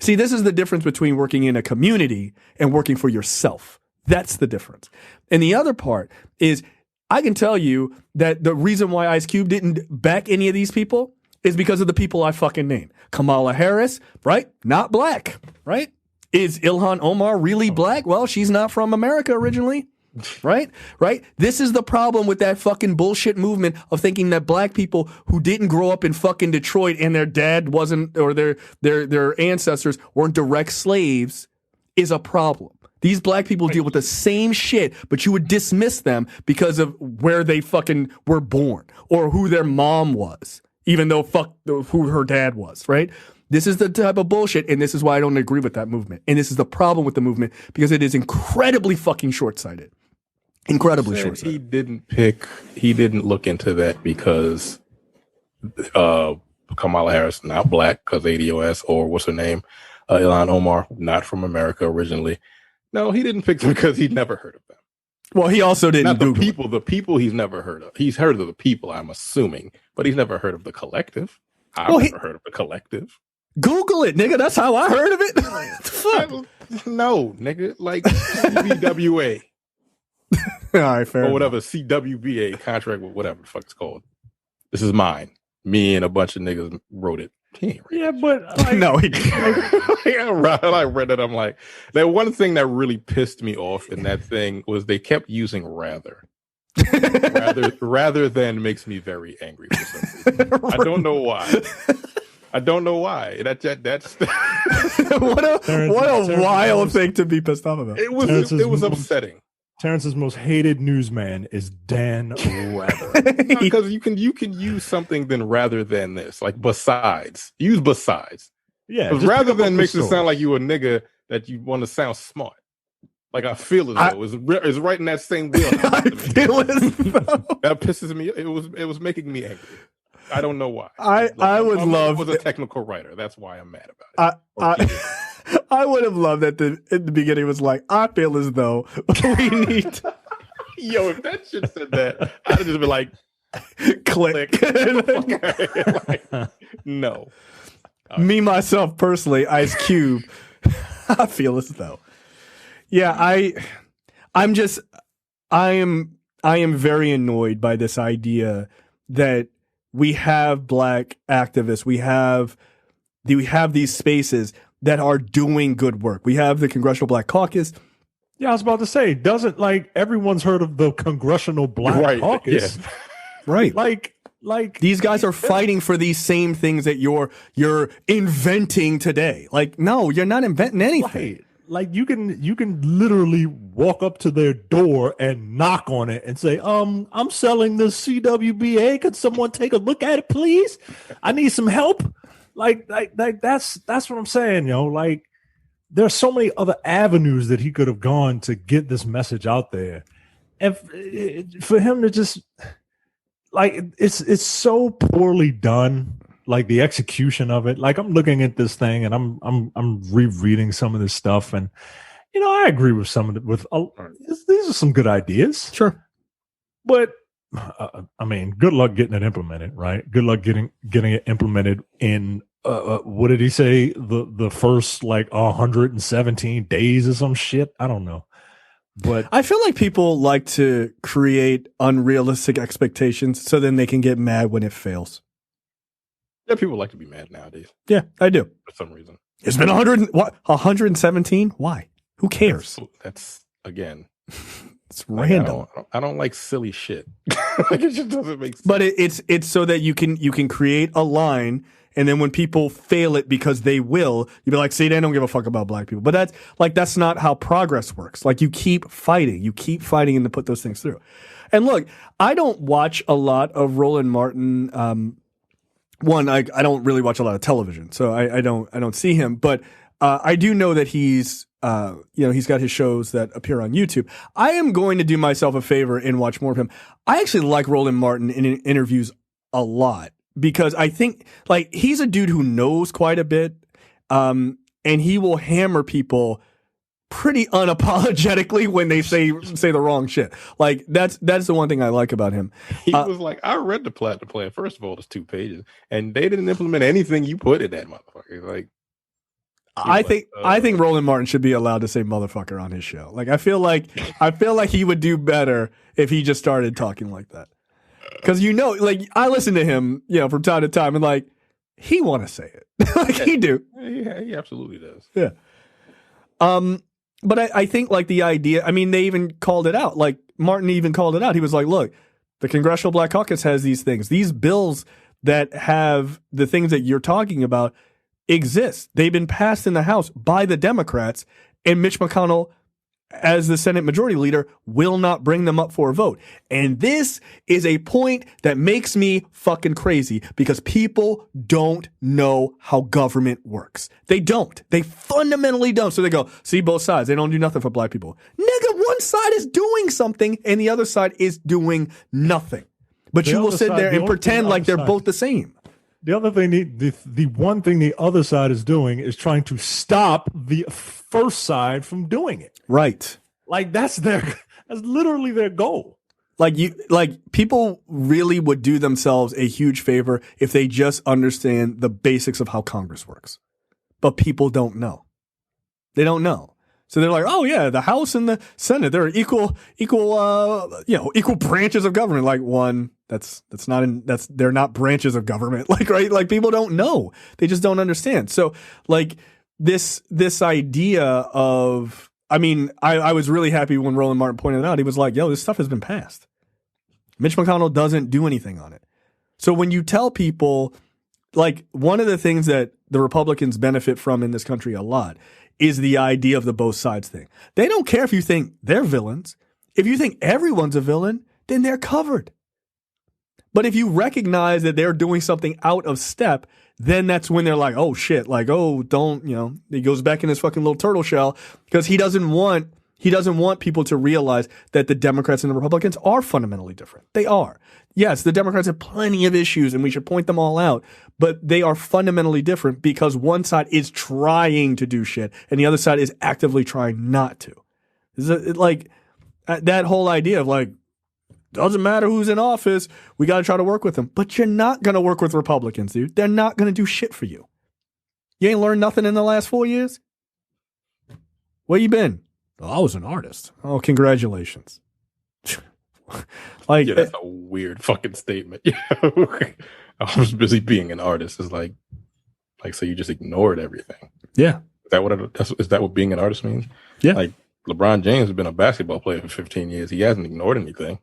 See, this is the difference between working in a community and working for yourself. That's the difference. And the other part is I can tell you that the reason why Ice Cube didn't back any of these people is because of the people I fucking named. Kamala Harris, right? Not black, right? Is Ilhan Omar really black? Well, she's not from America originally. Right? This is the problem with that fucking bullshit movement of thinking that black people who didn't grow up in fucking Detroit and their dad wasn't, or their ancestors weren't direct slaves is a problem. These black people deal with the same shit, but you would dismiss them because of where they fucking were born or who their mom was, even though who her dad was, right? This is the type of bullshit, and this is why I don't agree with that movement. And this is the problem with the movement, because it is incredibly fucking short-sighted. Incredibly short-sighted. He didn't look into that because Kamala Harris, not black, because ADOS, or what's her name? Ilhan Omar, not from America originally. No, he didn't pick them because he'd never heard of them. Well, he also didn't Google it. The people he's never heard of. He's heard of the people, I'm assuming, but he's never heard of the collective. I've never heard of the collective. Google it, nigga. That's how I heard of it. What the fuck? No, nigga. Like CWA. All right, fair. Or whatever, CWBA contract with whatever the fuck it's called. This is mine. Me and a bunch of niggas wrote it. Yeah, but no, he didn't. I read it. I'm like, that one thing that really pissed me off in that thing was they kept using rather than makes me very angry for some reason. I don't know why. That's what a wild thing to be pissed off about. It was upsetting. Terrence's most hated newsman is Dan Rather. Because you can use something then rather than this, like besides. Use besides. Yeah. Rather than makes it sound like you a nigga that you want to sound smart. Like I feel as though it's right in that same wheel. I feel as though that pisses me. It was making me angry. I don't know why. I would love was a technical writer. That's why I'm mad about it. I would have loved that in the beginning was like, I feel as though we need Yo, if that shit said that, I'd have just be like, click. Like, no. Me, myself, personally, Ice Cube, I feel as though. Yeah, I am very annoyed by this idea that we have black activists, we have these spaces that are doing good work. We have the Congressional Black Caucus. Yeah, I was about to say, doesn't like everyone's heard of the Congressional Black Caucus? Yeah. Right. Like these guys are fighting for these same things that you're inventing today. Like, no, you're not inventing anything. Right. Like you can literally walk up to their door and knock on it and say, I'm selling this CWBA. Could someone take a look at it, please? I need some help. Like that's what I'm saying, yo. Like there's so many other avenues that he could have gone to get this message out there. And for him to just like it's so poorly done, like the execution of it. Like I'm looking at this thing and I'm rereading some of this stuff, and you know I agree with some of it. These are some good ideas, sure, but I mean, good luck getting it implemented, right? Good luck getting it implemented in what did he say? The first like 117 days or some shit. I don't know. But I feel like people like to create unrealistic expectations so then they can get mad when it fails. Yeah, people like to be mad nowadays. Yeah, I do. For some reason. It's been 117? Why? Who cares? That's again. It's random. I don't like silly shit. Like it just doesn't make sense. But it's so that you can create a line, and then when people fail it because they will, you'll be like, see, they don't give a fuck about black people. But that's not how progress works. Like you keep fighting and to put those things through. And look, I don't watch a lot of Roland Martin. I don't really watch a lot of television, so I don't see him. But I do know that he's got his shows that appear on YouTube. I am going to do myself a favor and watch more of him. I actually like Roland Martin in interviews a lot because I think like he's a dude who knows quite a bit, and he will hammer people pretty unapologetically when they say the wrong shit. Like that's the one thing I like about him. He was like, I read the Platinum Plan. First of all, it's 2 pages, and they didn't implement anything you put in that motherfucker. Like, I think Roland Martin should be allowed to say motherfucker on his show. Like I feel like he would do better if he just started talking like that. Because like I listen to him, from time to time, and like he want to say it, like he do. Yeah, he absolutely does. Yeah. But I think like the idea. I mean, they even called it out. Like Martin even called it out. He was like, "Look, the Congressional Black Caucus has these things. These bills that have the things that you're talking about exist. They've been passed in the House by the Democrats, and Mitch McConnell, as the Senate Majority Leader, will not bring them up for a vote." And this is a point that makes me fucking crazy because people don't know how government works. They don't. They fundamentally don't. So they go, see both sides. They don't do nothing for black people. Nigga, one side is doing something and the other side is doing nothing. But you will sit there and pretend like they're both the same. The other thing, the one thing the other side is doing is trying to stop the first side from doing it. Right. Like that's literally their goal. Like people really would do themselves a huge favor if they just understand the basics of how Congress works. But people don't know. They don't know. So they're like, oh yeah, the House and the Senate, they're equal branches of government. Like they're not branches of government. Like, right? Like people don't know. They just don't understand. So like this idea of, I mean, I was really happy when Roland Martin pointed it out. He was like, yo, this stuff has been passed. Mitch McConnell doesn't do anything on it. So when you tell people, like one of the things that the Republicans benefit from in this country a lot is the idea of the both sides thing. They don't care if you think they're villains. If you think everyone's a villain, then they're covered. But if you recognize that they're doing something out of step, then that's when they're like, oh shit, like, oh, don't, he goes back in his fucking little turtle shell because he doesn't want people to realize that the Democrats and the Republicans are fundamentally different. They are. Yes, the Democrats have plenty of issues and we should point them all out, but they are fundamentally different because one side is trying to do shit and the other side is actively trying not to. Like that whole idea of like, doesn't matter who's in office, we got to try to work with them. But you're not going to work with Republicans, dude. They're not going to do shit for you. You ain't learned nothing in the last 4 years? Where you been? Oh, I was an artist. Oh, congratulations. Like, yeah, that's a weird fucking statement. I was busy being an artist. It's like so you just ignored everything. Yeah. Is that what being an artist means? Yeah. Like LeBron James has been a basketball player for 15 years. He hasn't ignored anything.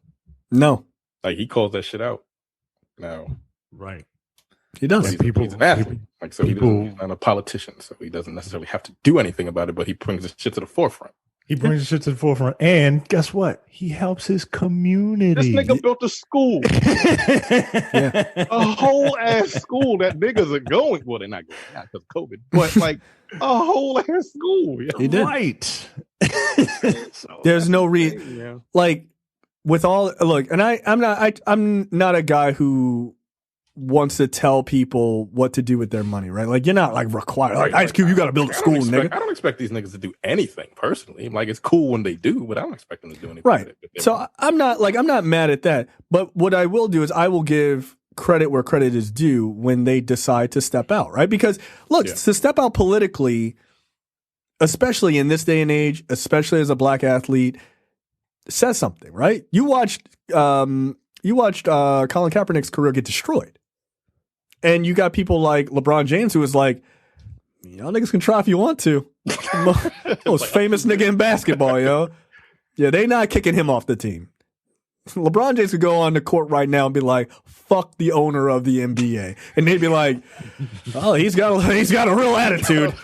No. Like he calls that shit out now. Right. He does. He's an athlete. He's not a politician, so he doesn't necessarily have to do anything about it, but he brings the shit to the forefront. He brings the shit to the forefront. And guess what? He helps his community. This nigga built a school. A whole ass school that niggas are going. Well, they're not going now because of COVID. But like a whole ass school. Yeah. He did. Right. So there's no reason. Like with all look, and I'm not a guy who wants to tell people what to do with their money, right? Like you're not like required. Like Ice Cube, you got to build a school, nigga. I don't expect these niggas to do anything personally. Like it's cool when they do, but I don't expect them to do anything. Right. So I'm not mad at that. But what I will do is I will give credit where credit is due when they decide to step out, right? Because look, to step out politically, especially in this day and age, especially as a black athlete, says something, right? You watched Colin Kaepernick's career get destroyed. And you got people like LeBron James who is like, y'all niggas can try if you want to. Most famous nigga in basketball, yo. Yeah, they not kicking him off the team. LeBron James could go on the court right now and be like, fuck the owner of the NBA. And they'd be like, oh, he's got a real attitude.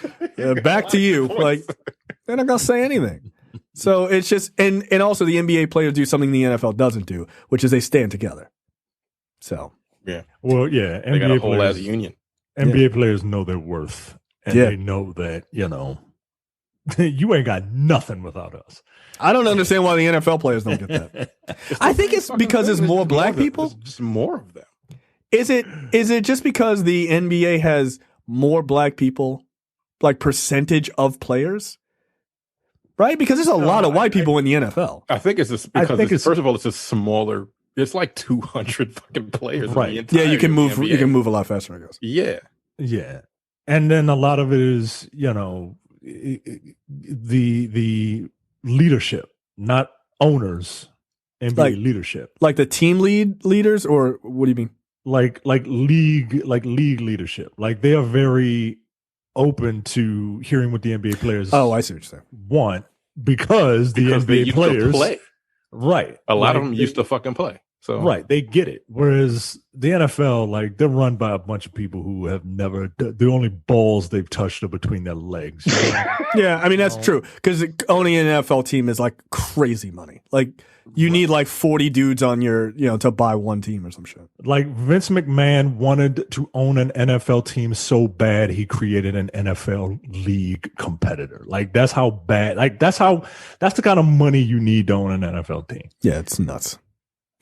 Back to you. Like, they're not going to say anything. So it's just, and also the NBA players do something the NFL doesn't do, which is they stand together. So. Yeah. Well, yeah. They got a whole ass union. NBA players know their worth. And they know that, you ain't got nothing without us. I don't understand why the NFL players don't get that. I think it's because it's more black people. There's just more of them. Is it just because the NBA has more black people, like percentage of players? Right? Because there's a lot of white people in the NFL. I think it's just because first of all, it's a smaller. It's like 200 fucking players. Right. Yeah, you can move a lot faster, I guess. Yeah. Yeah. And then a lot of it is, the leadership, not owners, NBA leadership. Like the team leaders, or what do you mean? Like league leadership. Like they are very open to hearing what the NBA players I see what you're saying. want because the Because they NBA used players to play. Right. A lot of them used to fucking play. So right, they get it. Whereas the NFL, like they're run by a bunch of people who have never. The only balls they've touched are between their legs. Yeah, I mean that's true because owning an NFL team is like crazy money. Like you need like 40 dudes on your, to buy one team or some shit. Like Vince McMahon wanted to own an NFL team so bad he created an NFL league competitor. Like that's how bad. Like that's the kind of money you need to own an NFL team. Yeah, it's nuts.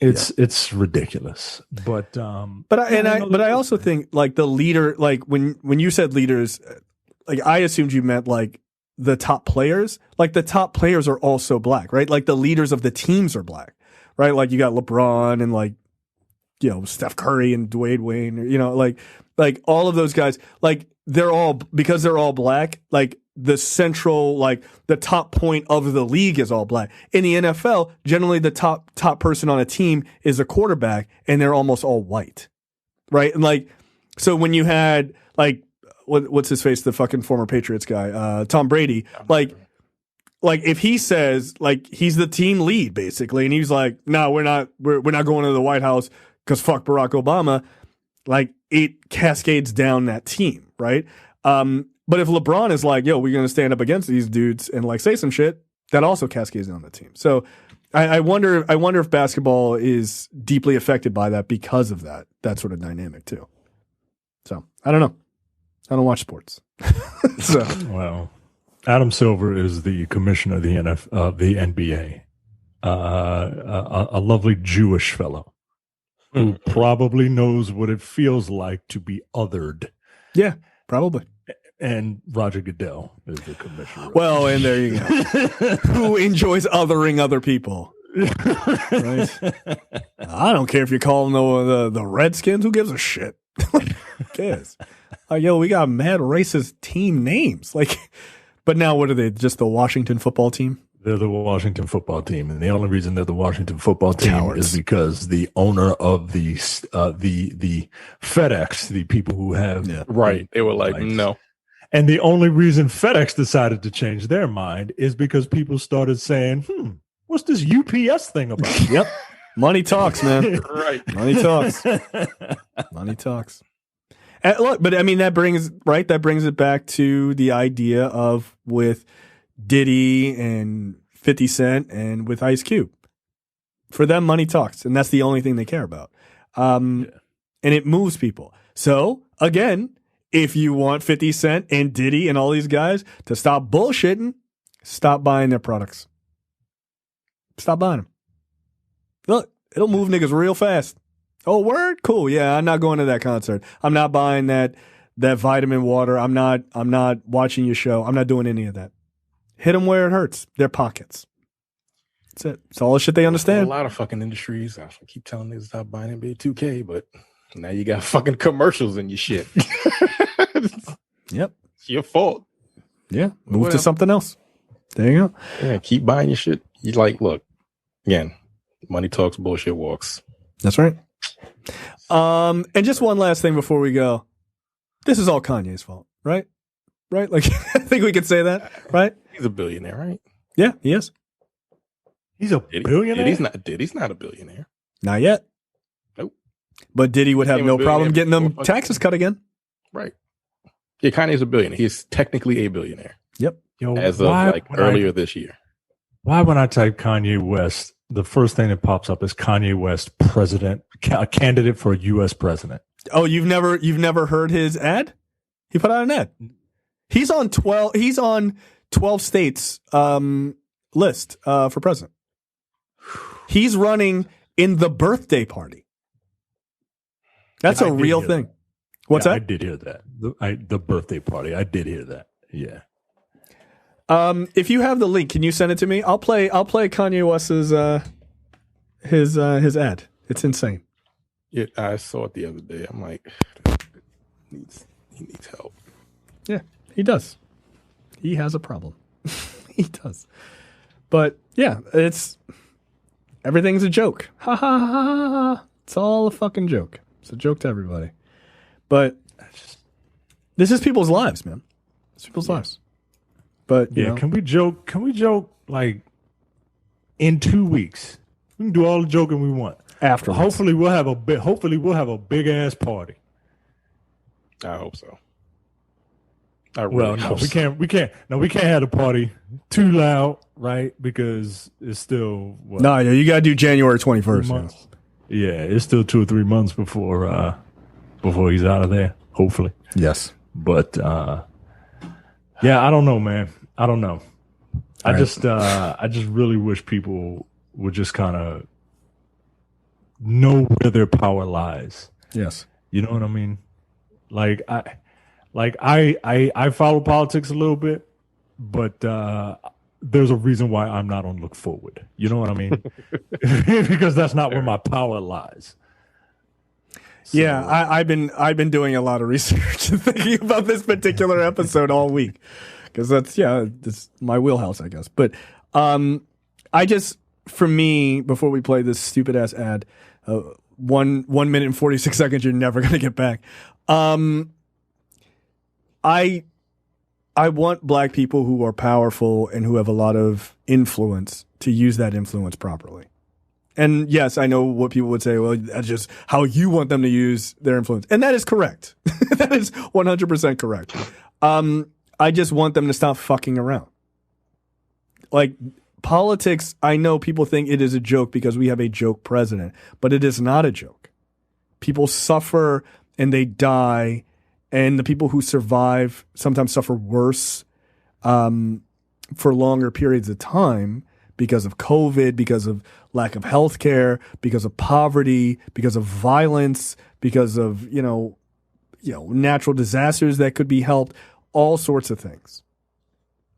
It's ridiculous, but I also think like the leader, like when you said leaders, like I assumed you meant like the top players. Like the top players are also black, right? Like the leaders of the teams are black, right? Like you got LeBron and like Steph Curry and Dwayne Wayne, like all of those guys, like they're all black, like the central, like the top point of the league is all black. In the NFL, generally the top person on a team is a quarterback and they're almost all white. Right? And like, so when you had like, what's his face? The fucking former Patriots guy, Tom Brady, like if he says like he's the team lead basically, and he's like, no, we're not going to the White House because fuck Barack Obama. Like it cascades down that team. Right. But if LeBron is like, yo, we're going to stand up against these dudes and like say some shit, that also cascades down the team. So I wonder if basketball is deeply affected by that because of that sort of dynamic too. So I don't know. I don't watch sports. So well, Adam Silver is the commissioner of the NBA, a lovely Jewish fellow who probably knows what it feels like to be othered. Yeah, probably. And Roger Goodell is the commissioner. Well, and there you go. Who enjoys othering other people? Right? I don't care if you're calling the Redskins. Who gives a shit? Who cares? Yo, we got mad racist team names. Like, but now what are they? Just the Washington football team? They're the Washington football team, and the only reason they're the Washington football team Cowards. is because the owner of the FedEx, the people who have right, they were like, no. And the only reason FedEx decided to change their mind is because people started saying, what's this UPS thing about? Yep. Money talks, man. Right. Money talks. Money talks. And look, but I mean, that brings it back to the idea of with Diddy and 50 Cent and with Ice Cube. For them, money talks. And that's the only thing they care about. And it moves people. So again, if you want 50 Cent and Diddy and all these guys to stop bullshitting, stop buying their products. Stop buying them. Look, it'll move niggas real fast. Oh, word? Cool. Yeah, I'm not going to that concert. I'm not buying that vitamin water. I'm not watching your show. I'm not doing any of that. Hit them where it hurts. Their pockets. That's it. It's all the shit they understand. A lot of fucking industries. I keep telling niggas stop buying NBA 2K, but now you got fucking commercials in your shit. Yep. It's your fault. Yeah. Move to something else. There you go. Yeah, keep buying your shit. You like, look, again, money talks, bullshit walks. That's right. And just one last thing before we go. This is all Kanye's fault, right? Right? Like, I think we could say that, right? He's a billionaire, right? Yeah, he is. He's a billionaire? Diddy's not a billionaire. Not yet. Nope. But Diddy would have no problem getting them taxes cut again. Right. Yeah, Kanye's a billionaire. He's technically a billionaire. Yep. Yo, as of like earlier this year. Why when I type Kanye West, the first thing that pops up is Kanye West president, a candidate for a U.S. president. Oh, you've never heard his ad? He put out an ad. He's on 12 states list for president. He's running in the birthday party. That's a real thing. What's that? I did hear that. The birthday party. I did hear that. Yeah. If you have the link, can you send it to me? I'll play Kanye West's his ad. It's insane. Yeah, I saw it the other day. I'm like, he needs help. Yeah, he does. He has a problem. He does. But yeah, everything's a joke. Ha ha ha ha ha. It's all a fucking joke. It's a joke to everybody. But this is people's lives, man. It's people's lives. But you know, can we joke? Can we joke like in 2 weeks? We can do all the joking we want. Afterwards. Hopefully we'll have a big ass party. I hope so. I really hope we so. can't have the party too loud, right? Because it's still No, you gotta do January 21st. months. Yeah, it's still 2 or 3 months before he's out of there, hopefully. Yes. But yeah, I don't know, man. I don't know. I just really wish people would just kind of know where their power lies. Yes. You know what I mean? I follow politics a little bit, but there's a reason why I'm not on Look Forward. You know what I mean? Because that's not where my power lies. So, yeah, I've been doing a lot of research and thinking about this particular episode all week because that's my wheelhouse, I guess. But for me, before we play this stupid ass ad, 1 minute and 46 seconds, you're never gonna get back. I want black people who are powerful and who have a lot of influence to use that influence properly. And yes, I know what people would say, well, that's just how you want them to use their influence. And that is correct. That is 100% correct. I just want them to stop fucking around. Like politics, I know people think it is a joke because we have a joke president, but it is not a joke. People suffer and they die, and the people who survive sometimes suffer worse for longer periods of time because of COVID, because of lack of health care, because of poverty, because of violence, because of, natural disasters that could be helped, all sorts of things.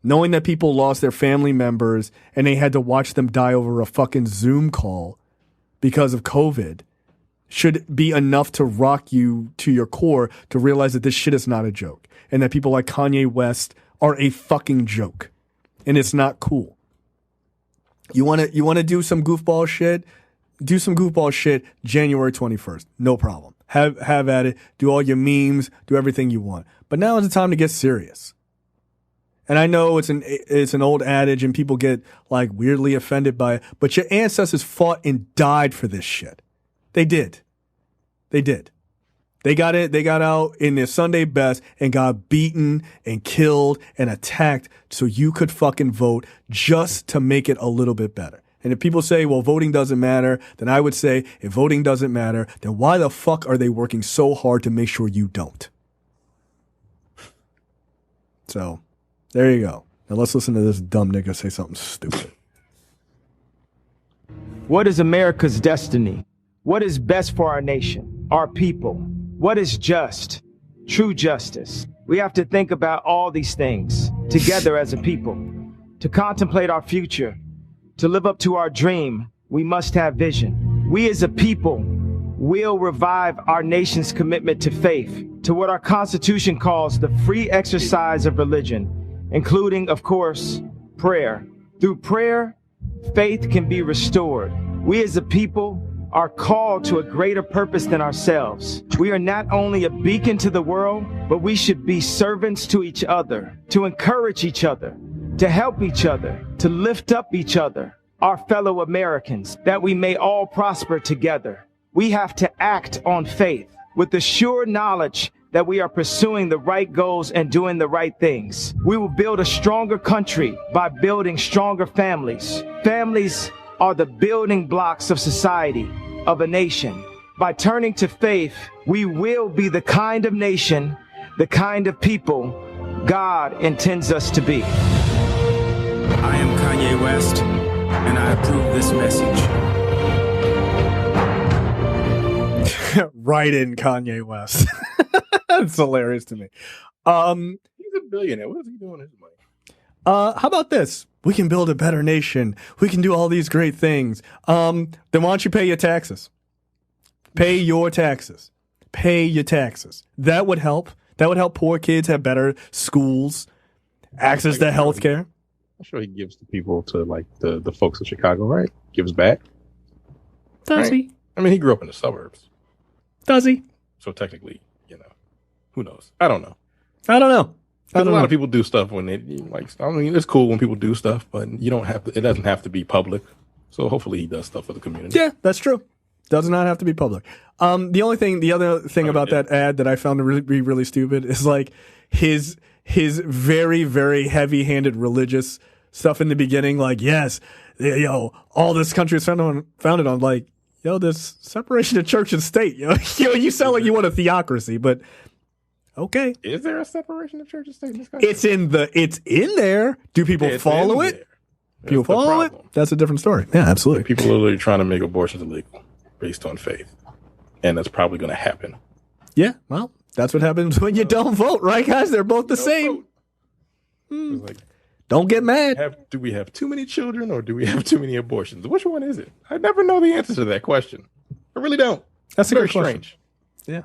Knowing that people lost their family members and they had to watch them die over a fucking Zoom call because of COVID should be enough to rock you to your core to realize that this shit is not a joke and that people like Kanye West are a fucking joke and it's not cool. You want to do some goofball shit? Do some goofball shit January 21st. No problem. Have at it. Do all your memes. Do everything you want. But now is the time to get serious. And I know it's an old adage and people get like weirdly offended by it, but your ancestors fought and died for this shit. They did. They got out in their Sunday best and got beaten and killed and attacked so you could fucking vote just to make it a little bit better. And if people say, well, voting doesn't matter, then I would say, if voting doesn't matter, then why the fuck are they working so hard to make sure you don't? So, there you go. Now let's listen to this dumb nigga say something stupid. What is America's destiny? What is best for our nation, our people? What is just, true justice? We have to think about all these things together as a people. To contemplate our future, to live up to our dream, we must have vision. We as a people will revive our nation's commitment to faith, to what our Constitution calls the free exercise of religion, including, of course, prayer. Through prayer, faith can be restored. We as a people are called to a greater purpose than ourselves. We are not only a beacon to the world, but we should be servants to each other, to encourage each other, to help each other, to lift up each other, our fellow Americans, that we may all prosper together. We have to act on faith with the sure knowledge that we are pursuing the right goals and doing the right things. We will build a stronger country by building stronger families. Families are the building blocks of society, of a nation. By turning to faith, we will be the kind of nation, the kind of people God intends us to be. I am Kanye West, and I approve this message. Right in Kanye West. That's hilarious to me. He's a billionaire. What is he doing with his money? How about this? We can build a better nation. We can do all these great things. Then why don't you pay your taxes? Pay your taxes. Pay your taxes. That would help. That would help poor kids have better schools, access to health care. I'm sure he gives to people, to like the folks in Chicago, right? Gives back. Does he? I mean, he grew up in the suburbs. Does he? So technically, who knows? I don't know. I don't know. A lot of people do stuff when they like. I mean, it's cool when people do stuff, but you don't have to. It doesn't have to be public. So hopefully, he does stuff for the community. Yeah, that's true. Does not have to be public. The other thing about that ad that I found to be really stupid is like his very, very heavy-handed religious stuff in the beginning. Like, yes, all this country is founded on like, this separation of church and state. You sound like you want a theocracy, but. Okay. Is there a separation of church and state in this country? It's in there. Do people follow it? People follow it? That's a different story. Yeah, absolutely. People are literally trying to make abortions illegal based on faith. And that's probably going to happen. Yeah, well, that's what happens when you don't vote, right, guys? They're both the same. Like, don't get mad. Do we have too many children or do we have too many abortions? Which one is it? I never know the answer to that question. I really don't. That's a very good question. Strange. Yeah.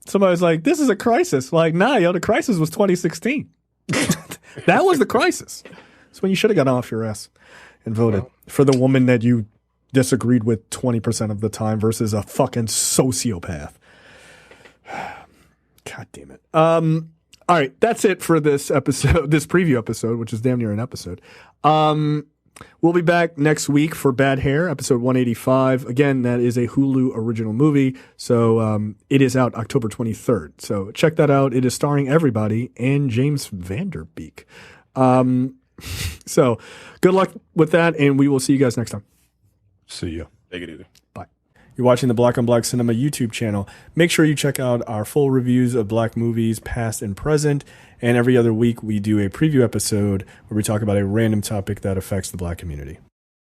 Somebody's like, this is a crisis. Like, nah, the crisis was 2016. That was the crisis. It's when you should have got off your ass and voted for the woman that you disagreed with 20% of the time versus a fucking sociopath. God damn it. All right, that's it for this episode, this preview episode, which is damn near an episode. We'll be back next week for Bad Hair, episode 185. Again, that is a Hulu original movie, so it is out October 23rd. So check that out. It is starring everybody and James Vanderbeek. So good luck with that, and we will see you guys next time. See you. Take it easy. Bye. You're watching the Black on Black Cinema YouTube channel. Make sure you check out our full reviews of black movies, past and present. And every other week, we do a preview episode where we talk about a random topic that affects the black community.